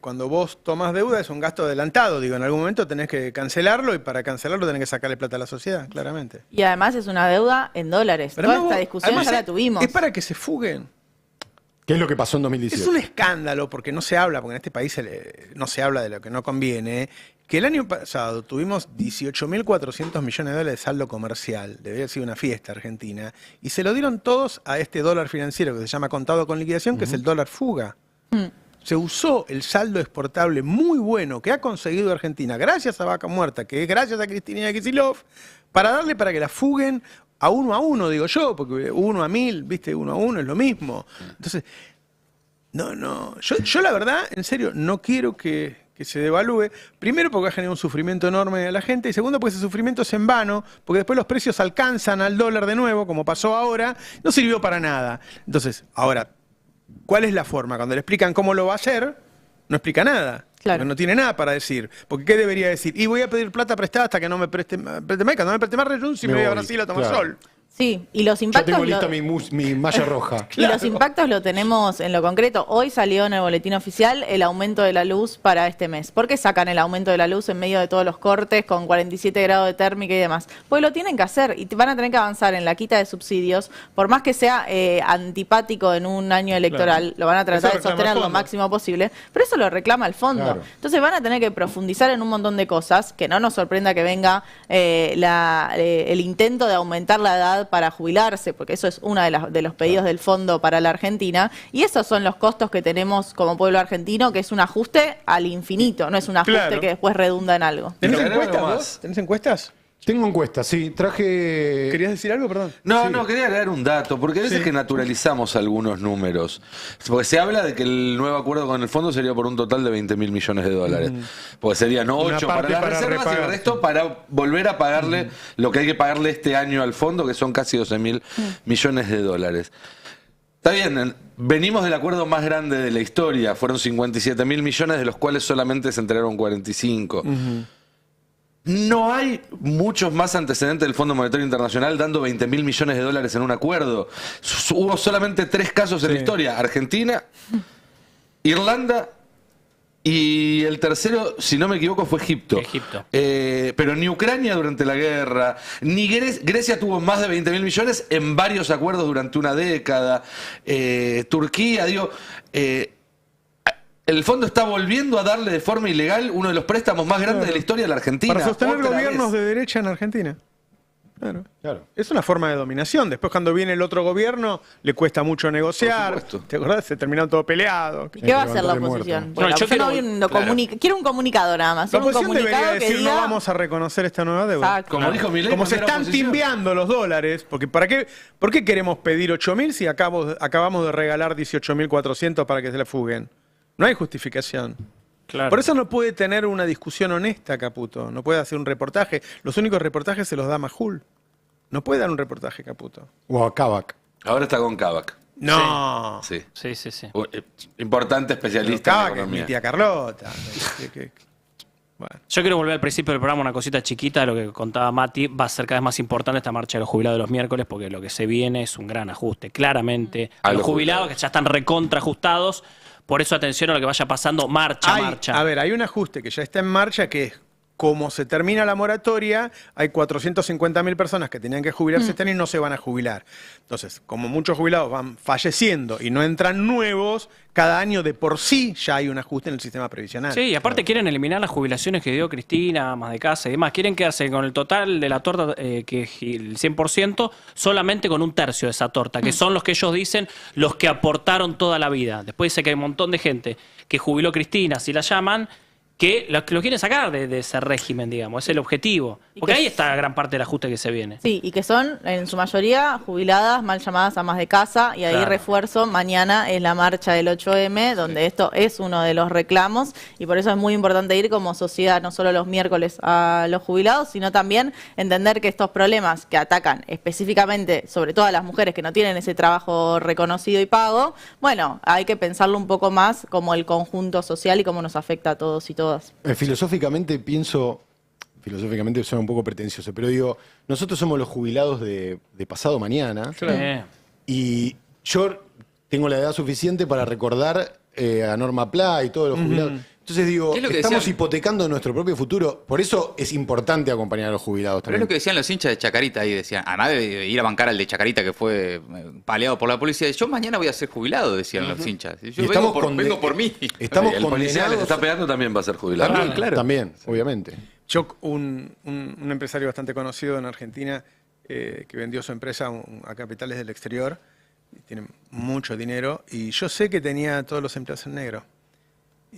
Speaker 1: Cuando vos tomás deuda es un gasto adelantado. Digo, en algún momento tenés que cancelarlo y para cancelarlo tenés que sacarle plata a la sociedad, claramente.
Speaker 15: Y además es una deuda en dólares.
Speaker 1: Pero
Speaker 15: Toda
Speaker 1: además
Speaker 15: esta
Speaker 1: vos-
Speaker 15: discusión
Speaker 1: además
Speaker 15: ya la tuvimos.
Speaker 1: Es para que se fuguen.
Speaker 12: ¿Qué es lo que pasó en 2018?
Speaker 1: Es un escándalo, porque no se habla, porque en este país no se habla de lo que no conviene, que el año pasado tuvimos 18.400 millones de dólares de saldo comercial, debería haber sido una fiesta Argentina, y se lo dieron todos a este dólar financiero que se llama contado con liquidación, que es el dólar fuga. Se usó el saldo exportable muy bueno que ha conseguido Argentina, gracias a Vaca Muerta, que es gracias a Cristina Kicillof, para que la fuguen a uno, digo yo, porque 1 a 1000, ¿viste? 1 a 1 es lo mismo. Entonces, yo la verdad, en serio, no quiero que se devalúe. Primero porque va a generar un sufrimiento enorme a la gente, y segundo porque ese sufrimiento es en vano, porque después los precios alcanzan al dólar de nuevo, como pasó ahora, no sirvió para nada. Entonces, ahora, ¿cuál es la forma? Cuando le explican cómo lo va a hacer, no explica nada. Claro. No tiene nada para decir. Porque ¿qué debería decir? Y voy a pedir plata prestada hasta que no me preste más. Cuando no me preste más, renuncio y me voy a Brasil a tomar sol.
Speaker 15: Sí, y los impactos...
Speaker 12: Ya tengo lista mi malla roja.
Speaker 15: Y los impactos lo tenemos en lo concreto. Hoy salió en el boletín oficial el aumento de la luz para este mes. ¿Por qué sacan el aumento de la luz en medio de todos los cortes con 47 grados de térmica y demás? Pues lo tienen que hacer y van a tener que avanzar en la quita de subsidios. Por más que sea antipático en un año electoral, lo van a tratar de sostener lo máximo posible. Pero eso lo reclama el fondo. Claro. Entonces van a tener que profundizar en un montón de cosas. Que no nos sorprenda que venga el intento de aumentar la edad para jubilarse, porque eso es uno de los pedidos del fondo para la Argentina, y esos son los costos que tenemos como pueblo argentino, que es un ajuste al infinito, no es un ajuste que después redunda en algo.
Speaker 1: ¿Tenés encuestas vos? ¿Tenés encuestas?
Speaker 12: Tengo encuestas, sí. Traje...
Speaker 1: ¿Querías decir algo? Perdón.
Speaker 6: No, quería agregar un dato, porque a veces que naturalizamos algunos números. Porque se habla de que el nuevo acuerdo con el fondo sería por un total de 20 mil millones de dólares. Porque serían 8 para las reservas y el resto para volver a pagarle lo que hay que pagarle este año al fondo, que son casi 12 mil millones de dólares. Está bien, venimos del acuerdo más grande de la historia. Fueron 57 mil millones, de los cuales solamente se entregaron 45. No hay muchos más antecedentes del Fondo Monetario Internacional dando 20 mil millones de dólares en un acuerdo. Hubo solamente 3 casos en la historia. Argentina, Irlanda y el tercero, si no me equivoco, fue Egipto. Pero ni Ucrania durante la guerra, ni Grecia tuvo más de 20 mil millones en varios acuerdos durante una década. Turquía, el fondo está volviendo a darle de forma ilegal uno de los préstamos más grandes de la historia de la Argentina.
Speaker 1: Para sostener gobiernos de derecha en Argentina. Claro. Es una forma de dominación. Después, cuando viene el otro gobierno, le cuesta mucho negociar. ¿Te acordás? Se terminaron todo peleado.
Speaker 15: ¿Qué va a hacer la oposición? Bueno, yo quiero un comunicado nada más.
Speaker 1: La oposición debería decir, no vamos a reconocer esta nueva deuda.
Speaker 15: Exacto.
Speaker 6: Como dijo Milei,
Speaker 1: como se están timbiando los dólares, porque ¿por qué queremos pedir 8.000 si acabamos de regalar 18.400 para que se la fuguen? No hay justificación. Claro. Por eso no puede tener una discusión honesta, Caputo. No puede hacer un reportaje. Los únicos reportajes se los da Majul. No puede dar un reportaje, Caputo.
Speaker 12: O a Kavak.
Speaker 6: Ahora está con Kavak.
Speaker 1: No.
Speaker 6: Sí.
Speaker 1: Importante especialista en economía. Es mi tía Carlota.
Speaker 11: Bueno. Yo quiero volver al principio del programa, una cosita chiquita de lo que contaba Mati. Va a ser cada vez más importante esta marcha de los jubilados de los miércoles, porque lo que se viene es un gran ajuste, claramente. A los jubilados que ya están recontra ajustados. Por eso atención a lo que vaya pasando, marcha.
Speaker 1: A ver, hay un ajuste que ya está en marcha, que es como se termina la moratoria, hay 450.000 personas que tenían que jubilarse este año y no se van a jubilar. Entonces, como muchos jubilados van falleciendo y no entran nuevos, cada año de por sí ya hay un ajuste en el sistema previsional.
Speaker 11: Sí, y aparte quieren eliminar las jubilaciones que dio Cristina, más de casa y demás. Quieren quedarse con el total de la torta, que el 100%, solamente con un tercio de esa torta, que son los que ellos dicen los que aportaron toda la vida. Después dice que hay un montón de gente que jubiló Cristina, si la llaman, que lo quieren sacar de ese régimen, digamos, es el objetivo. Porque ahí está gran parte del ajuste que se viene.
Speaker 15: Sí, y que son en su mayoría jubiladas, mal llamadas amas de casa, y ahí refuerzo, mañana es la marcha del 8M, donde esto es uno de los reclamos, y por eso es muy importante ir como sociedad, no solo los miércoles a los jubilados, sino también entender que estos problemas que atacan específicamente, sobre todo a las mujeres que no tienen ese trabajo reconocido y pago, bueno, hay que pensarlo un poco más como el conjunto social y cómo nos afecta a todos y todas.
Speaker 12: Filosóficamente suena un poco pretencioso, pero digo, nosotros somos los jubilados de pasado mañana. Y yo tengo la edad suficiente para recordar a Norma Pla y todos los jubilados. Entonces digo,
Speaker 2: ¿Qué es lo que
Speaker 12: estamos
Speaker 2: decían?
Speaker 12: hipotecando nuestro propio futuro. Por eso es importante acompañar a los jubilados
Speaker 2: Pero es
Speaker 12: también.
Speaker 2: lo que decían los hinchas de Chacarita ahí, decían, además de ir a bancar al de Chacarita que fue paleado por la policía, yo mañana voy a ser jubilado, decían los hinchas. Yo
Speaker 12: Y
Speaker 2: vengo por mí.
Speaker 12: Estamos
Speaker 6: el policía que
Speaker 12: condenados.
Speaker 6: te está pegando también va a ser jubilado.
Speaker 12: También, claro. También, obviamente.
Speaker 1: Yo, un empresario bastante conocido en Argentina que vendió su empresa a capitales del exterior, y tiene mucho dinero, y yo sé que tenía todos los empleados en negro.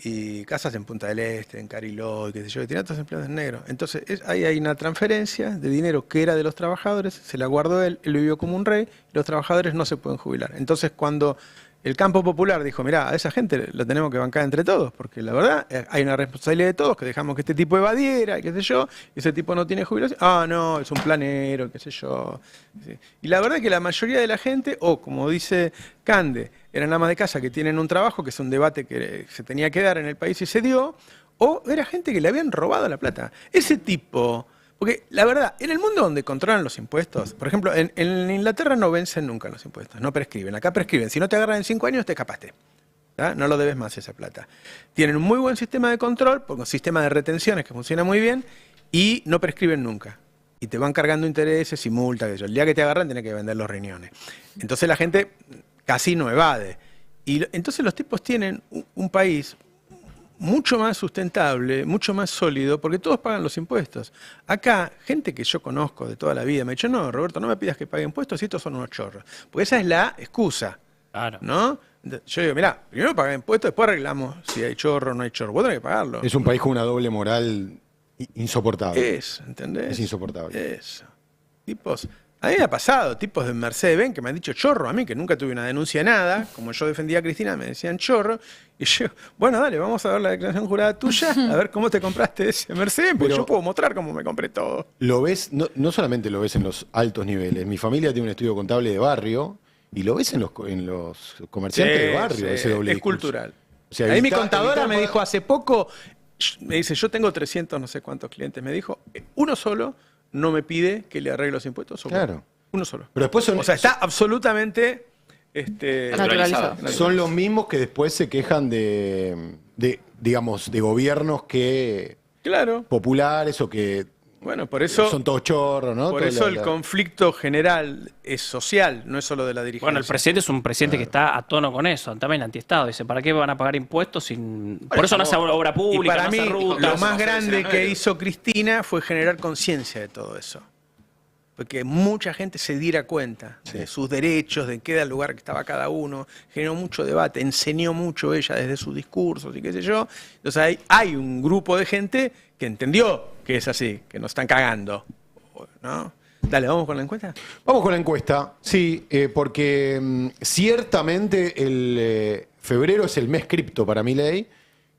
Speaker 1: Y casas en Punta del Este, en Cariló, qué sé yo, y tenía todos los empleados en negro. Entonces, ahí hay una transferencia de dinero que era de los trabajadores, se la guardó él vivió como un rey, y los trabajadores no se pueden jubilar. Entonces, cuando el campo popular dijo, mirá, a esa gente lo tenemos que bancar entre todos, porque la verdad hay una responsabilidad de todos, que dejamos que este tipo evadiera, y qué sé yo, y ese tipo no tiene jubilación, no, es un planero, qué sé yo. Sí. Y la verdad es que la mayoría de la gente, o como dice Cande, eran amas de casa que tienen un trabajo, que es un debate que se tenía que dar en el país y se dio, o era gente que le habían robado la plata. Ese tipo... Porque la verdad, en el mundo donde controlan los impuestos, por ejemplo, en Inglaterra no vencen nunca los impuestos, no prescriben. Acá prescriben. Si no te agarran en 5 años, te escapaste. ¿Tá? No lo debes más esa plata. Tienen un muy buen sistema de control, un sistema de retenciones que funciona muy bien, y no prescriben nunca. Y te van cargando intereses y multas. El día que te agarran, tenés que vender los riñones. Entonces la gente casi no evade. Y entonces los tipos tienen un país mucho más sustentable, mucho más sólido, porque todos pagan los impuestos. Acá, gente que yo conozco de toda la vida me ha dicho, no, Roberto, no me pidas que pague impuestos, si estos son unos chorros. Porque esa es la excusa, ¿no? Yo digo, mirá, primero paga impuestos, después arreglamos si hay chorro o no hay chorro. Vos tenés que pagarlo.
Speaker 12: Es un país con una doble moral insoportable.
Speaker 1: ¿Entendés?
Speaker 12: Es insoportable.
Speaker 1: Eso. Tipos... A mí me ha pasado, tipos de Mercedes-Benz que me han dicho chorro a mí, que nunca tuve una denuncia de nada, como yo defendía a Cristina, me decían chorro, y yo, bueno, dale, vamos a ver la declaración jurada tuya, a ver cómo te compraste ese Mercedes, porque yo puedo mostrar cómo me compré todo.
Speaker 12: Lo ves, no solamente lo ves en los altos niveles, mi familia tiene un estudio contable de barrio, y lo ves en los comerciantes de barrio, ese doble
Speaker 1: es
Speaker 12: discurso.
Speaker 1: cultural.
Speaker 12: O sea,
Speaker 1: Ahí mi contadora me dijo hace poco, me dice, yo tengo 300 no sé cuántos clientes, me dijo, uno solo no me pide que le arregle los impuestos.
Speaker 12: Claro.
Speaker 1: Uno solo.
Speaker 12: Pero después
Speaker 1: o sea, está absolutamente naturalizado.
Speaker 12: Son los mismos que después se quejan digamos, de gobiernos que...
Speaker 1: Claro.
Speaker 12: Populares o que...
Speaker 1: Bueno, por eso...
Speaker 12: Son todos chorros, ¿no?
Speaker 1: Por eso el conflicto general es social, no es solo de la dirigencia.
Speaker 11: Bueno, el presidente es un presidente que está a tono con eso, también antiestado. Dice, ¿para qué van a pagar impuestos sin...? Por eso no hace obra pública,
Speaker 1: y para
Speaker 11: no
Speaker 1: mí,
Speaker 11: hace rutas.
Speaker 1: lo más grande que hizo Cristina fue generar conciencia de todo eso. Porque mucha gente se diera cuenta de sus derechos, de en qué lugar que estaba cada uno, generó mucho debate, enseñó mucho ella desde sus discursos y qué sé yo. Entonces hay un grupo de gente que entendió que es así, que nos están cagando, ¿no? Dale, ¿vamos con la encuesta?
Speaker 12: Vamos con la encuesta, sí, porque ciertamente el febrero es el mes cripto para Milei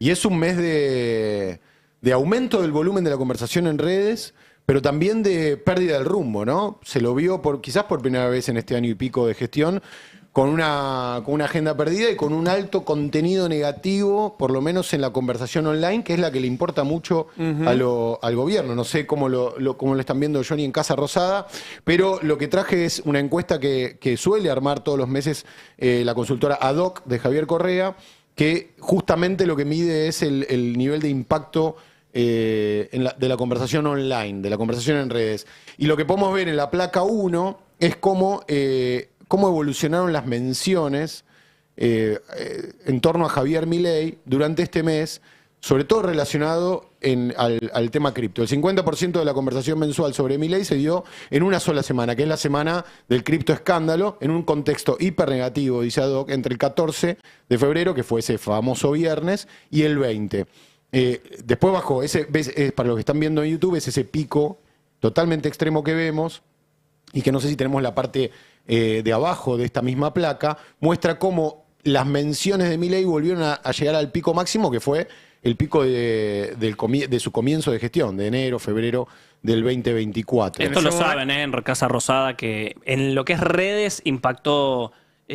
Speaker 12: y es un mes de aumento del volumen de la conversación en redes, pero también de pérdida del rumbo, ¿no? Se lo vio quizás por primera vez en este año y pico de gestión, con una agenda perdida y con un alto contenido negativo, por lo menos en la conversación online, que es la que le importa mucho al gobierno. No sé cómo lo están viendo Johnny en Casa Rosada, pero lo que traje es una encuesta que suele armar todos los meses la consultora Ad-Hoc de Javier Correa, que justamente lo que mide es el nivel de impacto de la conversación online, de la conversación en redes. Y lo que podemos ver en la placa 1 es cómo evolucionaron las menciones en torno a Javier Milei durante este mes, sobre todo relacionado al tema cripto. El 50% de la conversación mensual sobre Milei se dio en una sola semana, que es la semana del cripto escándalo, en un contexto hiper negativo, dice Ad-Hoc, entre el 14 de febrero, que fue ese famoso viernes, y el 20. Después bajó, para los que están viendo en YouTube, es ese pico totalmente extremo que vemos, y que no sé si tenemos la parte de abajo de esta misma placa, muestra cómo las menciones de Milei volvieron a llegar al pico máximo, que fue el pico de su comienzo de gestión, de enero, febrero del 2024.
Speaker 11: Esto lo saben, en Casa Rosada, que en lo que es redes impactó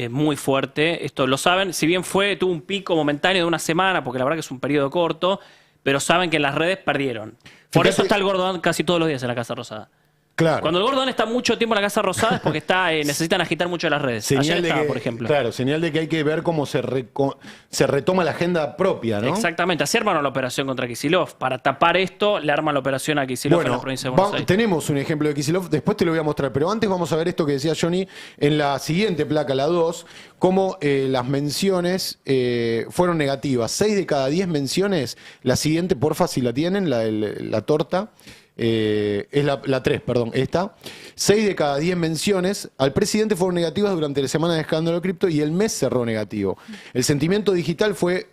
Speaker 11: muy fuerte. Esto lo saben, si bien tuvo un pico momentáneo de una semana, porque la verdad que es un periodo corto, pero saben que en las redes perdieron. Por eso está el Gordón casi todos los días en la Casa Rosada.
Speaker 12: Claro.
Speaker 11: Cuando el Gordon está mucho tiempo en la Casa Rosada es porque necesitan agitar mucho las redes. Ayer estaba, por ejemplo.
Speaker 12: Claro, señal de que hay que ver cómo se retoma la agenda propia, ¿no?
Speaker 11: Exactamente, así armaron la operación contra Kicillof. Para tapar esto, le arman la operación a Kicillof en la provincia de Buenos Aires.
Speaker 12: Tenemos un ejemplo de Kicillof, después te lo voy a mostrar, pero antes vamos a ver esto que decía Johnny en la siguiente placa, la 2, cómo las menciones fueron negativas. 6 de cada 10 menciones, la siguiente, porfa, si la tienen, la torta. Es la 3, perdón, esta. 6 de cada 10 menciones al presidente fueron negativas durante la semana de escándalo cripto y el mes cerró negativo. El sentimiento digital fue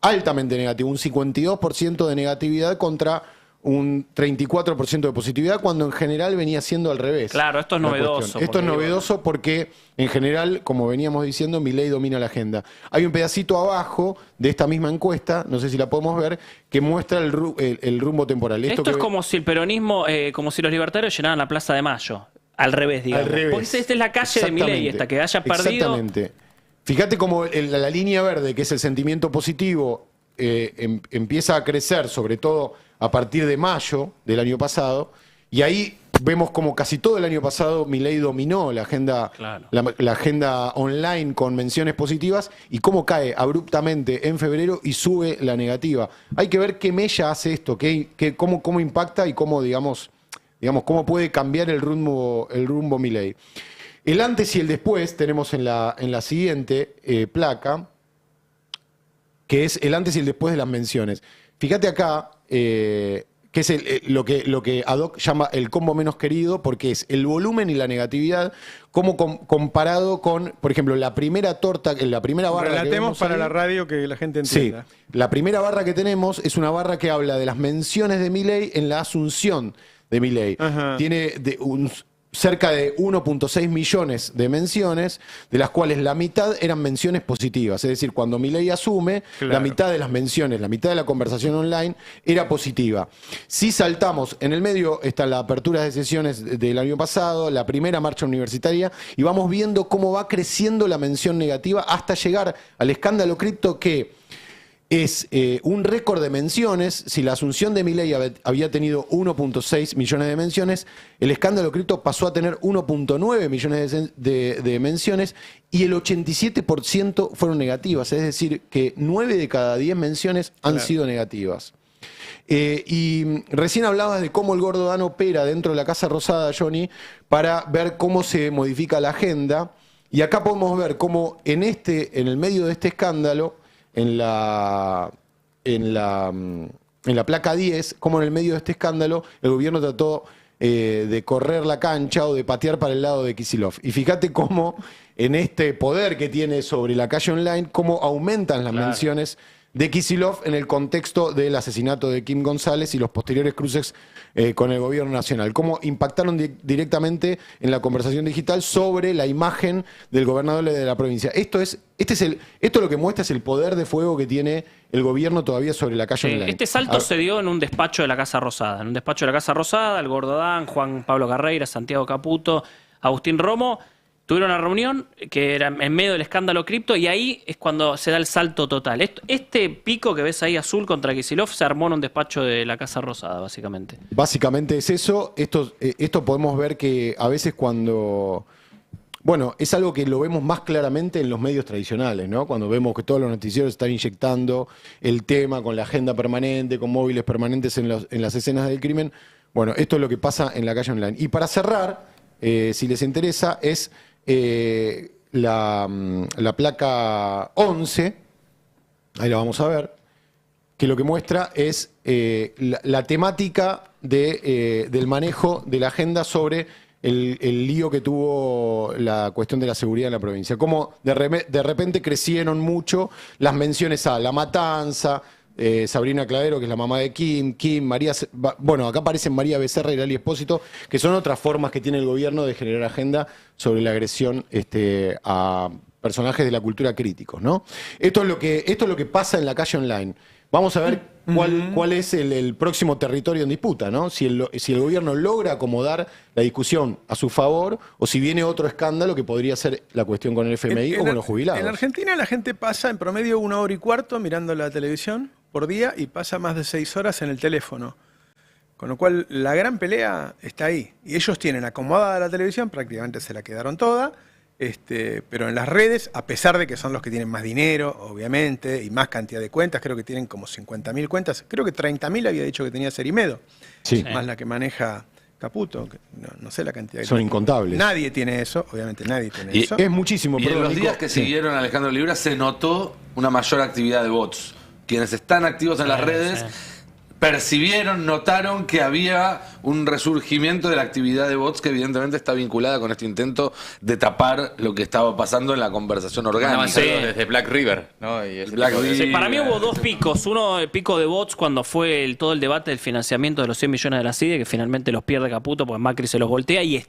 Speaker 12: altamente negativo, un 52% de negatividad contra un 34% de positividad, cuando en general venía siendo al revés.
Speaker 11: Claro, esto es novedoso.
Speaker 12: Esto es novedoso porque, en general, como veníamos diciendo, Milei domina la agenda. Hay un pedacito abajo de esta misma encuesta, no sé si la podemos ver, que muestra el rumbo temporal.
Speaker 11: Esto es como si el peronismo, como si los libertarios llenaran la Plaza de Mayo. Al revés, digamos.
Speaker 12: Al revés.
Speaker 11: Porque esta es la calle de Milei, esta que haya perdido.
Speaker 12: Exactamente. Fíjate cómo la línea verde, que es el sentimiento positivo, empieza a crecer, sobre todo a partir de mayo del año pasado, y ahí vemos como casi todo el año pasado Milei dominó la agenda, la agenda online con menciones positivas, y cómo cae abruptamente en febrero y sube la negativa. Hay que ver qué mella hace esto, cómo impacta y cómo, digamos, cómo puede cambiar el rumbo Milei. El antes y el después tenemos en la siguiente placa, que es el antes y el después de las menciones. Fíjate acá, que es lo que ad hoc llama el combo menos querido, porque es el volumen y la negatividad, como comparado con, por ejemplo, la primera torta, la primera barra.
Speaker 1: Relatemos para la radio que la gente entienda.
Speaker 12: Sí, la primera barra que tenemos es una barra que habla de las menciones de Milei en la asunción de Milei. Tiene cerca de 1.6 millones de menciones, de las cuales la mitad eran menciones positivas. Es decir, cuando Milei asume, la mitad de las menciones, la mitad de la conversación online era positiva. Si saltamos, en el medio está la apertura de sesiones del año pasado, la primera marcha universitaria, y vamos viendo cómo va creciendo la mención negativa hasta llegar al escándalo cripto, que es un récord de menciones. Si la asunción de Milei había tenido 1.6 millones de menciones, el escándalo cripto pasó a tener 1.9 millones de menciones, y el 87% fueron negativas. Es decir, que 9 de cada 10 menciones han sido negativas. Y recién hablabas de cómo el Gordo Dan opera dentro de la Casa Rosada, Johnny, para ver cómo se modifica la agenda. Y acá podemos ver cómo en el medio de este escándalo, en la placa 10, como en el medio de este escándalo el gobierno trató de correr la cancha o de patear para el lado de Kicillof. Y fíjate cómo en este poder que tiene sobre la calle online, cómo aumentan las menciones de Kicillof en el contexto del asesinato de Kim González y los posteriores cruces con el gobierno nacional. Cómo impactaron directamente en la conversación digital sobre la imagen del gobernador de la provincia. Esto lo que muestra es el poder de fuego que tiene el gobierno todavía sobre la calle online.
Speaker 11: Este salto se dio en un despacho de la Casa Rosada. En un despacho de la Casa Rosada, el Gordo Dan, Juan Pablo Carreira, Santiago Caputo, Agustín Romo, tuvieron una reunión que era en medio del escándalo cripto, y ahí es cuando se da el salto total. Este pico que ves ahí azul contra Kicillof se armó en un despacho de la Casa Rosada, básicamente.
Speaker 12: Básicamente es eso. Esto podemos ver que a veces cuando... Bueno, es algo que lo vemos más claramente en los medios tradicionales, ¿no? Cuando vemos que todos los noticieros están inyectando el tema con la agenda permanente, con móviles permanentes en las escenas del crimen. Bueno, esto es lo que pasa en la calle online. Y para cerrar, si les interesa, es... la placa 11, ahí la vamos a ver, que lo que muestra es la temática del manejo de la agenda sobre el lío que tuvo la cuestión de la seguridad en la provincia. Cómo de repente crecieron mucho las menciones a La Matanza, Sabrina Cladero, que es la mamá de Kim, María... Bueno, acá aparecen María Becerra y Lali Espósito, que son otras formas que tiene el gobierno de generar agenda sobre la agresión a personajes de la cultura críticos, ¿no? Esto es lo que pasa en la calle online. Vamos a ver cuál es el próximo territorio en disputa, ¿no? Si el gobierno logra acomodar la discusión a su favor, o si viene otro escándalo que podría ser la cuestión con el FMI o con los jubilados.
Speaker 1: En Argentina la gente pasa en promedio 1 hora y cuarto mirando la televisión por día, y pasa más de 6 horas en el teléfono. Con lo cual, la gran pelea está ahí. Y ellos tienen acomodada la televisión, prácticamente se la quedaron toda, pero en las redes, a pesar de que son los que tienen más dinero, obviamente, y más cantidad de cuentas, creo que tienen como 50.000 cuentas, creo que 30.000 había dicho que tenía Serimedo,
Speaker 12: Sí.
Speaker 1: más la que maneja Caputo, que no sé la cantidad.
Speaker 12: Son incontables.
Speaker 1: Nadie tiene eso, obviamente nadie tiene
Speaker 6: Y
Speaker 1: eso.
Speaker 12: Es muchísimo.
Speaker 6: Y en
Speaker 12: perdón,
Speaker 6: los
Speaker 12: Nico.
Speaker 6: días que
Speaker 12: Sí.
Speaker 6: siguieron a Alejandro Libra se notó una mayor actividad de bots. Quienes están activos en las redes percibieron, notaron que había un resurgimiento de la actividad de bots que evidentemente está vinculada con este intento de tapar lo que estaba pasando en la conversación orgánica.
Speaker 2: Sí. Desde Black River, ¿no? Y ese
Speaker 6: Black
Speaker 2: tipo de-
Speaker 11: Sí,
Speaker 6: River.
Speaker 11: para mí hubo dos picos. Uno, el pico de bots cuando fue todo el debate del financiamiento de los 100 millones de la CIDE, que finalmente los pierde Caputo porque Macri se los voltea, y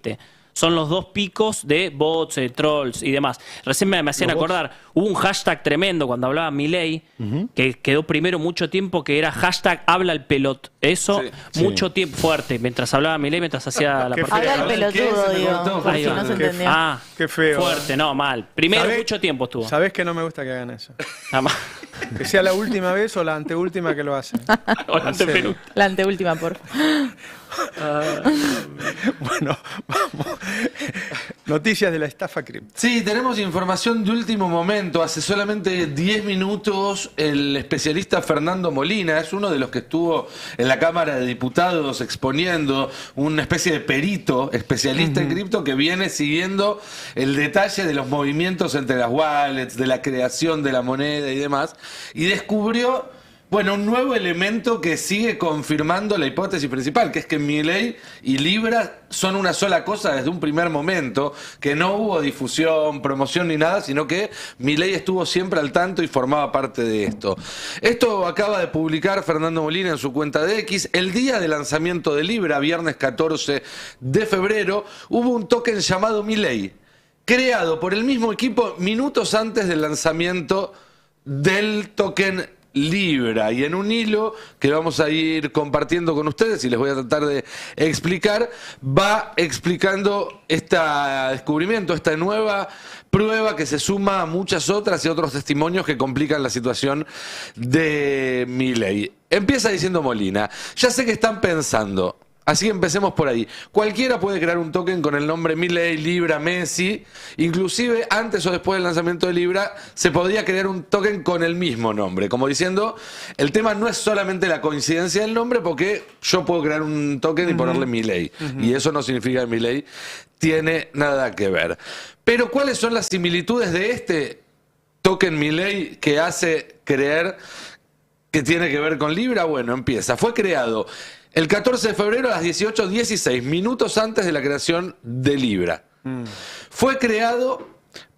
Speaker 11: son los dos picos de bots, trolls y demás. Recién me hacían acordar, hubo un hashtag tremendo cuando hablaba Milei, que quedó primero mucho tiempo, que era hashtag habla el pelot. Eso,
Speaker 6: Sí.
Speaker 11: mucho tiempo fuerte, mientras hablaba Milei, mientras hacía la
Speaker 1: Qué
Speaker 11: partida.
Speaker 15: Habla el pelotudo, digo, por
Speaker 11: Ahí
Speaker 15: si
Speaker 11: va.
Speaker 15: no se
Speaker 1: Qué
Speaker 15: entendió.
Speaker 11: Ah,
Speaker 1: Qué feo.
Speaker 11: fuerte, no, mal. Primero
Speaker 1: ¿Sabés?
Speaker 11: mucho tiempo estuvo.
Speaker 1: Sabés que no me gusta que hagan eso.
Speaker 11: Nada más.
Speaker 1: Que sea la última vez o la anteúltima que lo hacen. En serio.
Speaker 15: La anteúltima, por favor.
Speaker 1: Bueno, vamos. Noticias de la estafa cripto.
Speaker 6: Sí, tenemos información de último momento. Hace solamente 10 minutos el especialista Fernando Molina, es uno de los que estuvo en la Cámara de Diputados exponiendo, una especie de perito especialista en cripto que viene siguiendo el detalle de los movimientos entre las wallets, de la creación de la moneda y demás, y descubrió, bueno, un nuevo elemento que sigue confirmando la hipótesis principal, que es que Milei y Libra son una sola cosa desde un primer momento, que no hubo difusión, promoción ni nada, sino que Milei estuvo siempre al tanto y formaba parte de esto. Esto acaba de publicar Fernando Molina en su cuenta de X. El día de lanzamiento de Libra, viernes 14 de febrero, hubo un token llamado Milei, creado por el mismo equipo minutos antes del lanzamiento del token Libra, y en un hilo que vamos a ir compartiendo con ustedes y les voy a tratar de explicar, va explicando este descubrimiento, esta nueva prueba que se suma a muchas otras y otros testimonios que complican la situación de Milei. Empieza diciendo Molina: ya sé que están pensando, así que empecemos por ahí. Cualquiera puede crear un token con el nombre Milei, Libra, Messi. Inclusive antes o después del lanzamiento de Libra se podía crear un token con el mismo nombre. Como diciendo, el tema no es solamente la coincidencia del nombre, porque yo puedo crear un token y ponerle Milei. Y eso no significa que Milei tiene nada que ver. Pero ¿cuáles son las similitudes de este token Milei que hace creer que tiene que ver con Libra? Bueno, empieza. Fue creado el 14 de febrero a las 18:16, minutos antes de la creación de Libra. Fue creado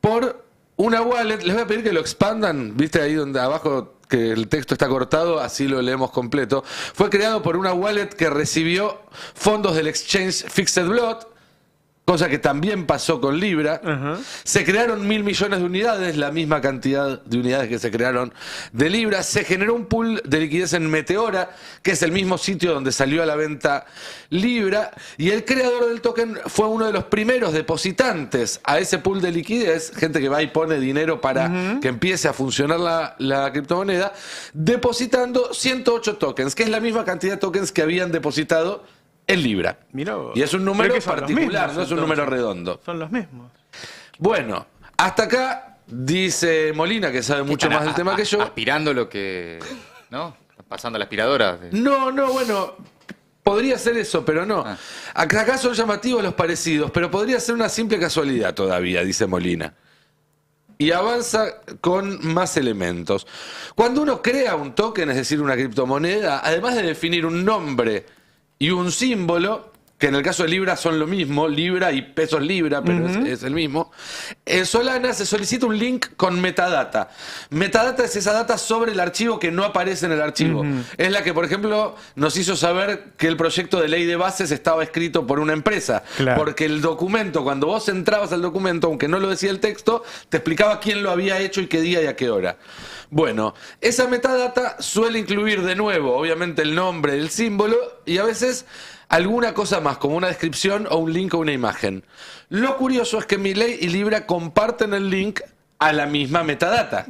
Speaker 6: por una wallet. Les voy a pedir que lo expandan, viste ahí donde abajo que el texto está cortado, así lo leemos completo. Fue creado por una wallet que recibió fondos del exchange Fixed Blood, cosa que también pasó con Libra. Se crearon 1.000 millones de unidades, la misma cantidad de unidades que se crearon de Libra. Se generó un pool de liquidez en Meteora, que es el mismo sitio donde salió a la venta Libra, y el creador del token fue uno de los primeros depositantes a ese pool de liquidez, gente que va y pone dinero para que empiece a funcionar la criptomoneda, depositando 108 tokens, que es la misma cantidad de tokens que habían depositado en Libra.
Speaker 1: Mirá vos.
Speaker 6: Y es un número
Speaker 1: Creo que son los
Speaker 6: particular,
Speaker 1: mismos,
Speaker 6: no es un
Speaker 1: entonces.
Speaker 6: número redondo.
Speaker 1: Son los mismos.
Speaker 6: Bueno, hasta acá dice Molina, que sabe mucho más del tema que yo.
Speaker 2: Aspirando lo que... ¿No? Pasando la aspiradora.
Speaker 6: No, bueno, podría ser eso, pero no. Acá son llamativos los parecidos, pero podría ser una simple casualidad todavía, dice Molina. Y avanza con más elementos. Cuando uno crea un token, es decir, una criptomoneda, además de definir un nombre y un símbolo, que en el caso de Libra son lo mismo, Libra y pesos Libra, pero es el mismo. En Solana se solicita un link con metadata. Metadata es esa data sobre el archivo que no aparece en el archivo. Es la que, por ejemplo, nos hizo saber que el proyecto de ley de bases estaba escrito por una empresa.
Speaker 1: Claro.
Speaker 6: Porque el documento, cuando vos entrabas al documento, aunque no lo decía el texto, te explicaba quién lo había hecho y qué día y a qué hora. Bueno, esa metadata suele incluir de nuevo, obviamente, el nombre, el símbolo y a veces alguna cosa más, como una descripción o un link o una imagen. Lo curioso es que Milei y Libra comparten el link a la misma metadata.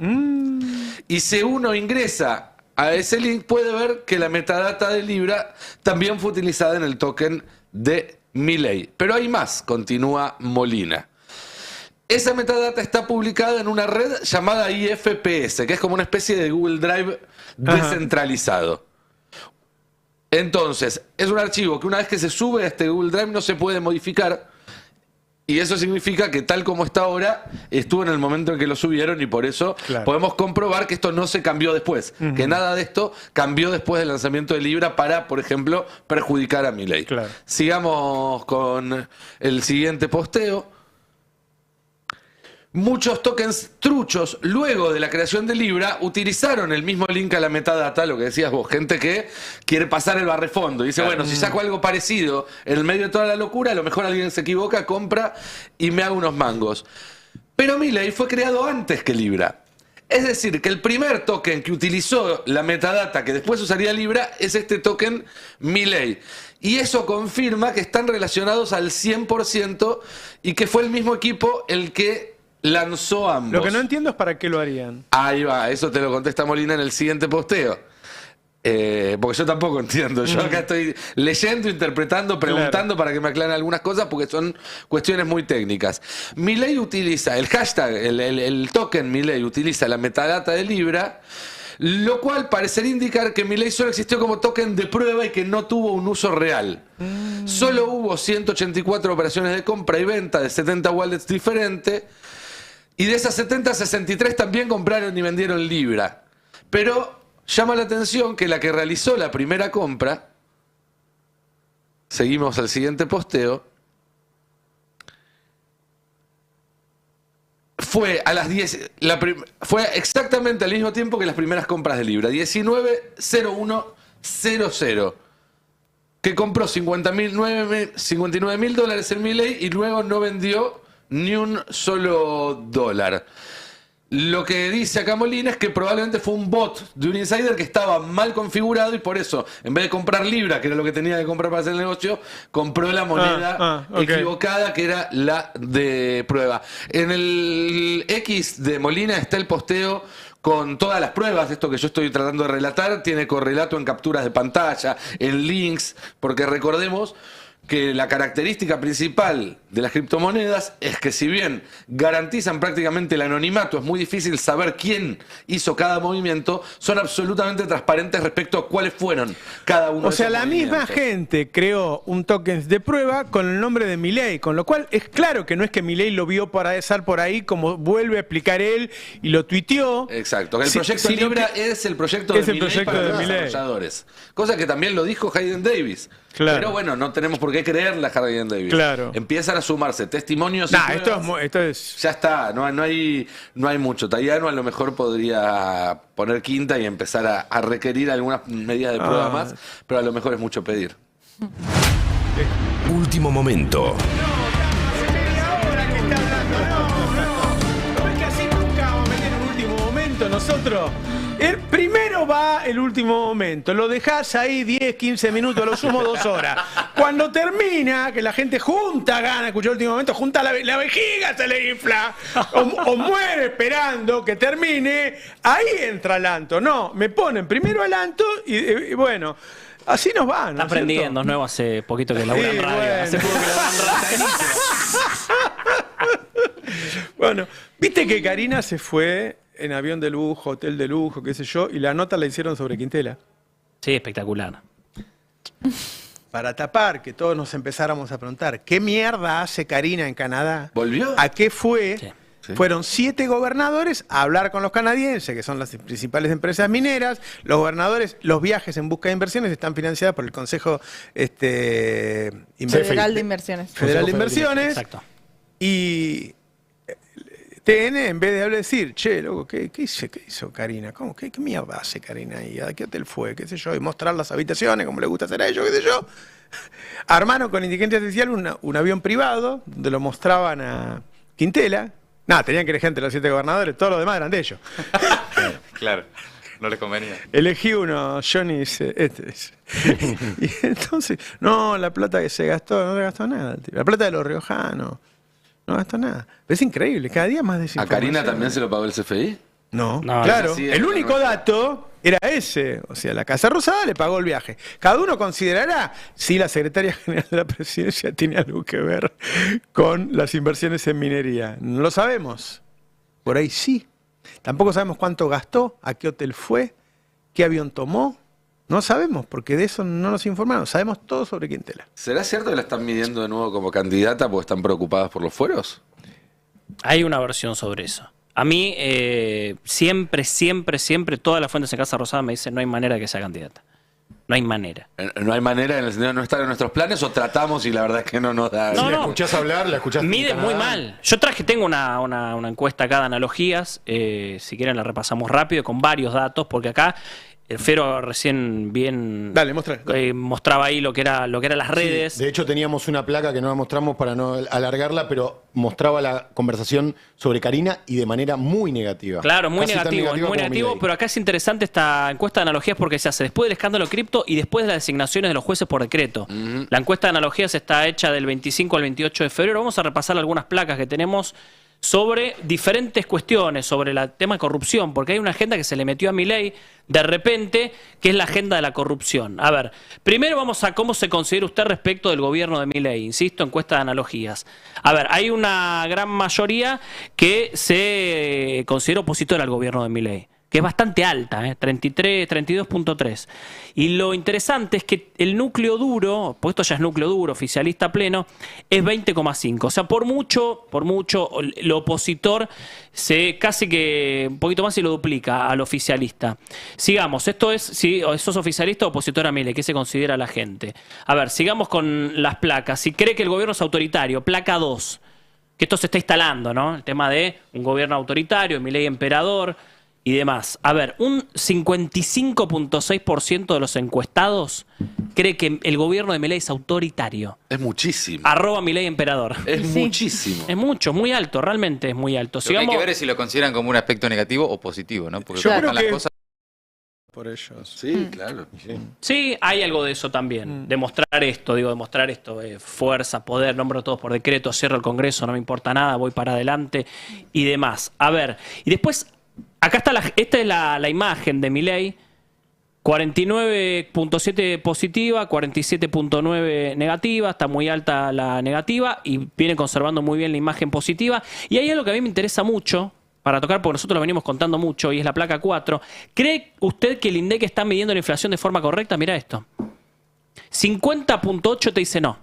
Speaker 6: Y si uno ingresa a ese link puede ver que la metadata de Libra también fue utilizada en el token de Milei. Pero hay más, continúa Molina. Esa metadata está publicada en una red llamada IFPS, que es como una especie de Google Drive descentralizado. Entonces, es un archivo que una vez que se sube a este Google Drive no se puede modificar. Y eso significa que tal como está ahora, estuvo en el momento en que lo subieron y por eso podemos comprobar que esto no se cambió después. Que nada de esto cambió después del lanzamiento de Libra para, por ejemplo, perjudicar a Milei. Sigamos con el siguiente posteo. Muchos tokens truchos, luego de la creación de Libra, utilizaron el mismo link a la metadata, lo que decías vos, gente que quiere pasar el barrefondo. Dice, bueno, si saco algo parecido en el medio de toda la locura, a lo mejor alguien se equivoca, compra y me hago unos mangos. Pero Milei fue creado antes que Libra. Es decir, que el primer token que utilizó la metadata que después usaría Libra es este token Milei. Y eso confirma que están relacionados al 100% y que fue el mismo equipo el que lanzó ambos.
Speaker 1: Lo que no entiendo es para qué lo harían.
Speaker 6: Ahí va, eso te lo contesta Molina en el siguiente posteo. Porque yo tampoco entiendo. Yo acá estoy leyendo, interpretando, preguntando para que me aclaren algunas cosas porque son cuestiones muy técnicas. Milei utiliza el hashtag, el token Milei utiliza la metadata de Libra, lo cual parecería indicar que Milei solo existió como token de prueba y que no tuvo un uso real. Solo hubo 184 operaciones de compra y venta de 70 wallets diferentes. Y de esas 70, 63 también compraron y vendieron Libra. Pero llama la atención que la que realizó la primera compra, seguimos al siguiente posteo, fue a las 10, fue exactamente al mismo tiempo que las primeras compras de Libra, 19.01.00, que compró $59.000 en Milei y luego no vendió ni un solo dólar. Lo que dice acá Molina es que probablemente fue un bot de un insider que estaba mal configurado y por eso, en vez de comprar Libra, que era lo que tenía que comprar para hacer el negocio, compró la moneda equivocada, que era la de prueba. En el X de Molina está el posteo con todas las pruebas de esto que yo estoy tratando de relatar. Tiene correlato en capturas de pantalla, en links, porque recordemos que la característica principal de las criptomonedas es que si bien garantizan prácticamente el anonimato, es muy difícil saber quién hizo cada movimiento, son absolutamente transparentes respecto a cuáles fueron cada uno de esos movimientos.
Speaker 1: O sea, la misma gente creó un token de prueba con el nombre de Milei, con lo cual es claro que no es que Milei lo vio pasar por ahí, como vuelve a explicar él y lo tuiteó.
Speaker 6: Exacto, que el proyecto Libra es el proyecto de Milei para los desarrolladores. Cosa que también lo dijo Hayden Davis.
Speaker 1: Claro.
Speaker 6: Pero bueno, no tenemos por qué creerle a Hayden Davis.
Speaker 1: Claro.
Speaker 6: Empiezan a sumarse testimonios.
Speaker 1: Esto es...
Speaker 6: Ya está, no hay mucho. Tayano a lo mejor podría poner quinta y empezar a requerir algunas medidas de prueba más, pero a lo mejor es mucho pedir.
Speaker 17: Último momento.
Speaker 1: ¿No ves que así nunca vamos a meter un último momento nosotros? Primero va el último momento, lo dejás ahí 10, 15 minutos, lo sumo 2 horas. Cuando termina, que la gente junta gana, escuchó el último momento, junta la vejiga, se le infla, o muere esperando que termine, ahí entra Lanto. No, me ponen primero a Lanto y bueno, así nos va, ¿no?
Speaker 11: Está aprendiendo, nuevo hace poquito que labura en radio. Bueno. Hace poco que labura en radio.
Speaker 1: Bueno, viste que Karina se fue en avión de lujo, hotel de lujo, qué sé yo, y la nota la hicieron sobre Quintela.
Speaker 11: Sí, espectacular.
Speaker 1: Para tapar que todos nos empezáramos a preguntar, ¿qué mierda hace Karina en Canadá?
Speaker 6: ¿Volvió?
Speaker 1: ¿A qué fue?
Speaker 6: Sí.
Speaker 1: Fueron 7 gobernadores a hablar con los canadienses, que son las principales empresas mineras. Los gobernadores, los viajes en busca de inversiones están financiados por el Consejo
Speaker 15: Federal de Inversiones.
Speaker 1: Federal de Inversiones.
Speaker 11: Exacto.
Speaker 1: Y TN, en vez de decir, che, loco, ¿qué hizo Karina? ¿Cómo? ¿Qué mierda hace Karina ahí? ¿A qué hotel fue? ¿Qué sé yo? Y mostrar las habitaciones, como le gusta hacer a ellos, qué sé yo. Armaron con inteligencia artificial un avión privado, donde lo mostraban a Quintela. Nada, tenían que elegir entre los 7 gobernadores, todos los demás eran de ellos.
Speaker 2: Claro, no les convenía.
Speaker 1: Elegí uno, Johnny, y entonces, no, la plata que se gastó, no se gastó nada. Tío. La plata de los riojanos, no gastó nada. Es increíble, cada día más desinformación.
Speaker 6: ¿A Karina también se lo pagó el CFI?
Speaker 1: No, claro. El único dato era ese. O sea, la Casa Rosada le pagó el viaje. Cada uno considerará si la secretaria general de la presidencia tiene algo que ver con las inversiones en minería. No lo sabemos. Por ahí sí. Tampoco sabemos cuánto gastó, a qué hotel fue, qué avión tomó. No sabemos, porque de eso no nos informaron. Sabemos todo sobre Quintela.
Speaker 6: ¿Será cierto que la están midiendo de nuevo como candidata porque están preocupadas por los fueros?
Speaker 11: Hay una versión sobre eso. A mí siempre todas las fuentes en Casa Rosada me dicen no hay manera de que sea candidata. No hay manera.
Speaker 6: No hay manera en el sentido de no estar en nuestros planes, o tratamos y la verdad es que no nos da.
Speaker 12: Si la escuchás hablar, la escuchás.
Speaker 11: Mide muy mal. Yo tengo una encuesta acá de analogías, si quieren la repasamos rápido, con varios datos, porque acá el Fero recién bien mostraba ahí lo que era las redes.
Speaker 12: Sí, de hecho teníamos una placa que no la mostramos para no alargarla, pero mostraba la conversación sobre Karina y de manera muy negativa.
Speaker 11: Claro, muy negativo, pero acá es interesante esta encuesta de analogías porque se hace después del escándalo cripto y después de las designaciones de los jueces por decreto. La encuesta de analogías está hecha del 25 al 28 de febrero. Vamos a repasar algunas placas que tenemos sobre diferentes cuestiones, sobre el tema de corrupción, porque hay una agenda que se le metió a Milei de repente, que es la agenda de la corrupción. A ver, primero vamos a cómo se considera usted respecto del gobierno de Milei, insisto, encuesta de analogías. A ver, hay una gran mayoría que se considera opositora al gobierno de Milei, que es bastante alta, 32.3. Y lo interesante es que el núcleo duro, pues esto ya es núcleo duro, oficialista pleno, es 20,5. O sea, por mucho, lo opositor se casi que un poquito más y lo duplica al oficialista. Sigamos, esto es, si sos oficialista o opositor a Milei, ¿qué se considera la gente? A ver, sigamos con las placas. Si cree que el gobierno es autoritario, placa 2, que esto se está instalando, ¿no? El tema de un gobierno autoritario, Milei emperador y demás. A ver, un 55.6% de los encuestados cree que el gobierno de Milei es autoritario.
Speaker 6: Es muchísimo.
Speaker 11: @Milei emperador.
Speaker 6: Es muchísimo.
Speaker 11: Es mucho, muy alto, realmente es muy alto.
Speaker 2: Lo que hay que ver es si lo consideran como un aspecto negativo o positivo, ¿no? Porque
Speaker 1: yo creo
Speaker 2: las
Speaker 1: que
Speaker 2: cosas
Speaker 1: por ellos.
Speaker 6: Sí, claro.
Speaker 11: Sí, hay algo de eso también. Demostrar esto, fuerza, poder, nombro todos por decreto, cierro el Congreso, no me importa nada, voy para adelante y demás. A ver, y después acá está esta es la imagen de Milei, 49.7 positiva, 47.9 negativa, está muy alta la negativa y viene conservando muy bien la imagen positiva. Y hay algo que a mí me interesa mucho para tocar, porque nosotros lo venimos contando mucho, y es la placa 4. ¿Cree usted que el INDEC está midiendo la inflación de forma correcta? Mira esto. 50.8 te dice no.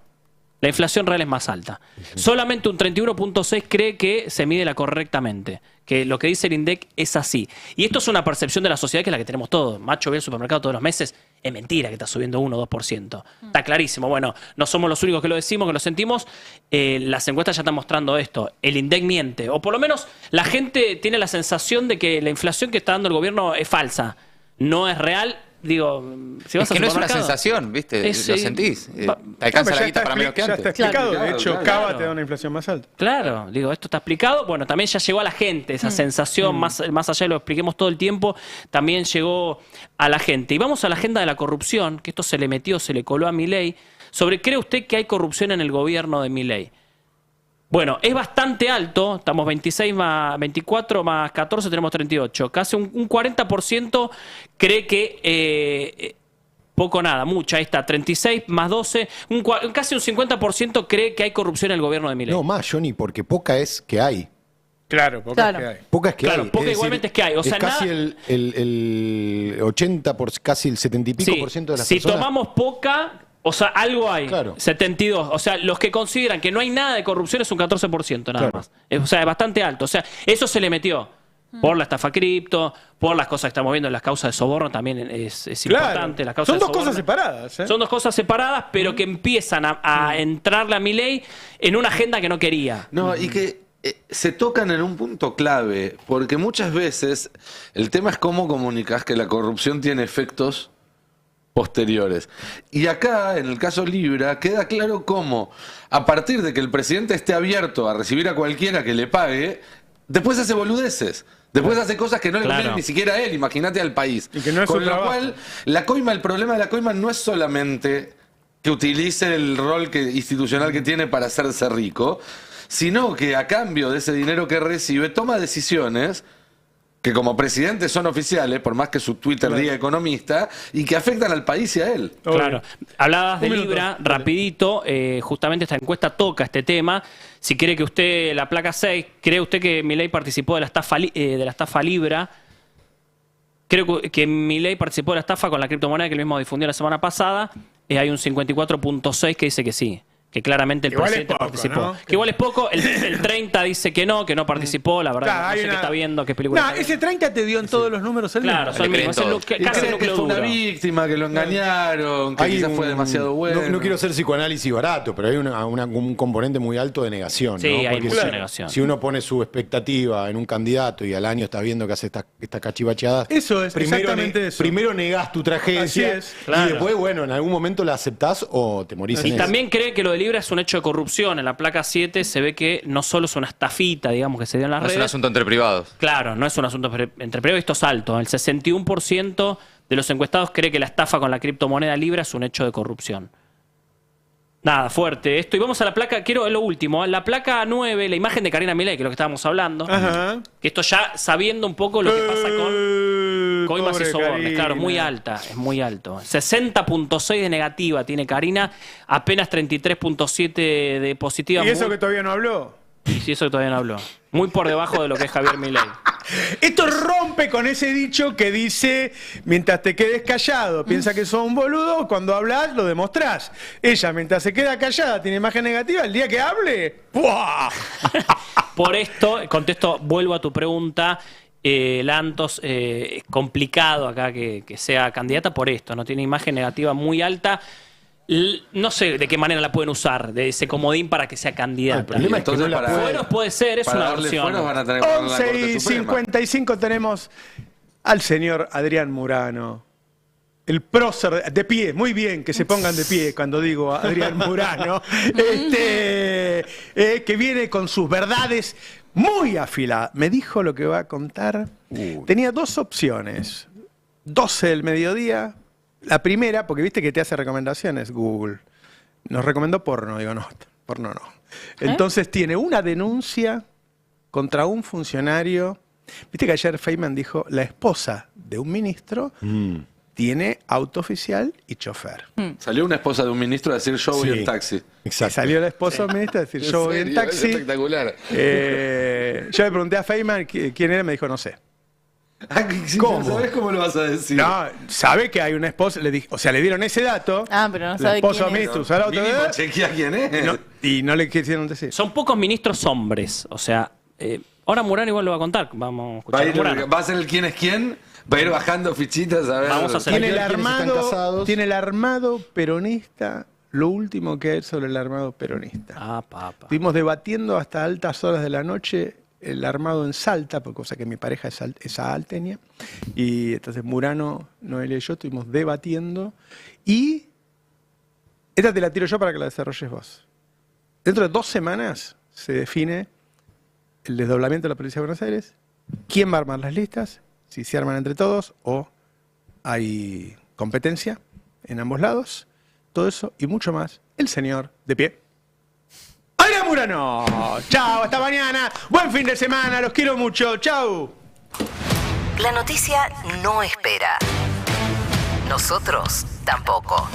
Speaker 11: La inflación real es más alta. Solamente un 31.6 cree que se mide correctamente, que lo que dice el INDEC es así. Y esto es una percepción de la sociedad que es la que tenemos todos. Macho ve al supermercado todos los meses, es mentira que está subiendo 1 o 2%. Está clarísimo. Bueno, no somos los únicos que lo decimos, que lo sentimos. Las encuestas ya están mostrando esto. El INDEC miente. O por lo menos la gente tiene la sensación de que la inflación que está dando el gobierno es falsa. No es real. Digo, si vas
Speaker 2: es que no es una sensación, ¿viste? Lo sentís. Te alcanza la guita para menos que antes.
Speaker 1: Ya está explicado. De hecho, Cava te da una inflación más alta.
Speaker 11: Claro, digo, esto está explicado. Bueno, también ya llegó a la gente esa sensación, más allá de lo expliquemos todo el tiempo, también llegó a la gente. Y vamos a la agenda de la corrupción, que esto se le coló a Milei. ¿Cree usted que hay corrupción en el gobierno de Milei? Bueno, es bastante alto, estamos 24 más 14, tenemos 38. Casi un 40% cree que poco nada, mucha, ahí está, 36 más 12, casi un 50% cree que hay corrupción en el gobierno de Milei.
Speaker 12: No, más, Johnny, porque poca es que hay.
Speaker 1: Claro, poca es que hay.
Speaker 12: Poca es que hay.
Speaker 11: Poca igualmente es que hay. O sea,
Speaker 12: es casi el 80, casi el 70 y pico por ciento de las personas.
Speaker 11: Si tomamos poca... O sea, algo hay. Claro. 72. O sea, los que consideran que no hay nada de corrupción es un 14% nada más. O sea, es bastante alto. O sea, eso se le metió por la estafa cripto, por las cosas que estamos viendo en las causas de soborno, también es importante. Las causas
Speaker 1: Son dos cosas separadas.
Speaker 11: Son dos cosas separadas, pero que empiezan a entrarle a Milei en una agenda que no quería.
Speaker 6: No, y que se tocan en un punto clave, porque muchas veces el tema es cómo comunicas que la corrupción tiene efectos posteriores. Y acá, en el caso Libra, queda claro cómo, a partir de que el presidente esté abierto a recibir a cualquiera que le pague, después hace boludeces. Después hace cosas que no le convienen ni siquiera a él, imagínate al país.
Speaker 1: Y que no es
Speaker 6: con lo cual, el problema de la coima no es solamente que utilice el rol institucional que tiene para hacerse rico, sino que a cambio de ese dinero que recibe, toma decisiones que como presidente son oficiales, por más que su Twitter diga economista, y que afectan al país y a él.
Speaker 11: Claro. Hablabas de Libra, rapidito, justamente esta encuesta toca este tema. Si cree que usted, la placa 6, ¿cree usted que Milei participó de la estafa Libra? Creo que Milei participó de la estafa con la criptomoneda que él mismo difundió la semana pasada. Hay un 54.6 que dice que sí. Que claramente el
Speaker 1: Igual
Speaker 11: presidente
Speaker 1: es poco,
Speaker 11: participó.
Speaker 1: ¿no?
Speaker 11: Que igual es poco. El 30 dice que no participó. La verdad,
Speaker 1: Claro,
Speaker 11: no
Speaker 1: hay
Speaker 11: sé
Speaker 1: una-
Speaker 11: qué está viendo, qué película.
Speaker 1: No,
Speaker 11: está
Speaker 1: ese 30 te dio en todos los números el
Speaker 11: Claro,
Speaker 1: mismo.
Speaker 11: son el mismo. Es el
Speaker 6: Y
Speaker 11: casi
Speaker 6: creen
Speaker 11: el
Speaker 6: que
Speaker 11: núcleo
Speaker 6: fue una
Speaker 11: duro.
Speaker 6: víctima, que lo engañaron, que
Speaker 12: Hay
Speaker 6: quizás fue demasiado bueno.
Speaker 12: No quiero ser psicoanálisis barato, pero hay un componente muy alto de negación.
Speaker 11: Sí,
Speaker 12: ¿no?
Speaker 11: hay
Speaker 12: Porque
Speaker 11: mucha
Speaker 12: si-
Speaker 11: negación.
Speaker 12: Si uno pone su expectativa en un candidato y al año estás viendo que hace estas cachivacheadas,
Speaker 1: Eso es, exactamente eso.
Speaker 12: Primero negás tu tragedia
Speaker 1: Así es.
Speaker 11: Claro.
Speaker 12: y después, bueno, en algún momento la aceptás o te morís en
Speaker 11: Y
Speaker 12: eso.
Speaker 11: también cree que lo de Libra es un hecho de corrupción. En la placa 7 se ve que no solo es una estafita, digamos, que se dio en las
Speaker 2: No es
Speaker 11: redes.
Speaker 2: un asunto entre privados.
Speaker 11: Claro, no es un asunto entre privados, esto es alto. El 61% de los encuestados cree que la estafa con la criptomoneda Libra es un hecho de corrupción. Nada, fuerte esto. Y vamos a la placa, quiero lo último, la placa 9, la imagen de Karina Milei, que es lo que estábamos hablando.
Speaker 1: Ajá.
Speaker 11: Que esto ya sabiendo un poco lo que pasa con coimas y
Speaker 1: pobre
Speaker 11: sobornos.
Speaker 1: Karina.
Speaker 11: Claro, es muy alta, es muy alto. 60.6 de negativa tiene Karina, apenas 33.7 de positiva.
Speaker 1: ¿Y eso
Speaker 11: muy-
Speaker 1: que todavía no habló?
Speaker 11: Y sí, eso que todavía no habló. Muy por debajo de lo que es Javier Milei.
Speaker 1: Esto rompe con ese dicho que dice, mientras te quedes callado, piensa que sos un boludo, cuando hablas lo demostrás. Ella, mientras se queda callada, tiene imagen negativa, el día que hable, ¡buah!
Speaker 11: Por esto, contesto, vuelvo a tu pregunta, Lantos, es complicado acá que sea candidata por esto, no tiene imagen negativa muy alta. No sé de qué manera la pueden usar, de ese comodín para que sea candidata.
Speaker 12: El problema es que no la puede-
Speaker 11: Fueros puede ser, es
Speaker 6: Para
Speaker 11: una
Speaker 6: darle
Speaker 11: versión.
Speaker 6: fueros van a tener que poner la
Speaker 1: 11
Speaker 6: Corte
Speaker 1: y
Speaker 6: Suprema.
Speaker 1: 55 tenemos al señor Adrián Murano. El prócer de pie, muy bien que se pongan de pie cuando digo Adrián Murano, que viene con sus verdades muy afiladas. Me dijo lo que va a contar. Tenía dos opciones. 12 del mediodía. La primera, porque viste que te hace recomendaciones Google. Nos recomendó porno, digo, no, porno no. Entonces tiene una denuncia contra un funcionario. Viste que ayer Feynman dijo, la esposa de un ministro tiene auto oficial y chofer.
Speaker 6: Salió una esposa de un ministro a decir yo voy
Speaker 12: Sí.
Speaker 6: en taxi.
Speaker 12: Exacto.
Speaker 1: Salió la esposa del ministro a decir, yo voy en
Speaker 6: serio,
Speaker 1: taxi.
Speaker 6: Es espectacular.
Speaker 1: Yo le pregunté a Feynman quién era, me dijo, no sé.
Speaker 6: ¿Cómo? ¿Sabes cómo lo vas a decir?
Speaker 1: No, sabe que hay una esposa, le dije, o sea, le dieron ese dato.
Speaker 15: Ah, pero no
Speaker 1: la
Speaker 15: sabe
Speaker 1: esposa
Speaker 15: quién
Speaker 1: del
Speaker 15: es.
Speaker 1: ministro usó el auto.
Speaker 6: Mínimo chequea quién es.
Speaker 1: Y no le quisieron decir.
Speaker 11: Son pocos ministros hombres, o sea, ahora Murano igual lo va a contar, vamos a escuchar
Speaker 6: Va a,
Speaker 11: a
Speaker 6: ir-
Speaker 11: Murano.
Speaker 6: va a ser el quién es quién, va a ir bajando fichitas a ver.
Speaker 11: Vamos a hacer
Speaker 1: Tiene el
Speaker 12: ¿Quiénes están
Speaker 1: armado,
Speaker 12: casados?
Speaker 1: tiene el armado peronista, lo último que hay sobre el armado peronista.
Speaker 11: Ah, papá.
Speaker 1: Estuvimos debatiendo hasta altas horas de la noche el armado en Salta, porque cosa que mi pareja es salteña, y entonces Murano, Noelia y yo estuvimos debatiendo, y esta te la tiro yo para que la desarrolles vos. Dentro de 2 semanas se define el desdoblamiento de la Policía de Buenos Aires, quién va a armar las listas, si se arman entre todos o hay competencia en ambos lados, todo eso y mucho más, el señor de pie. ¡Adrián Murano! Chao, hasta mañana. Buen fin de semana, los quiero mucho. Chao.
Speaker 17: La noticia no espera. Nosotros tampoco.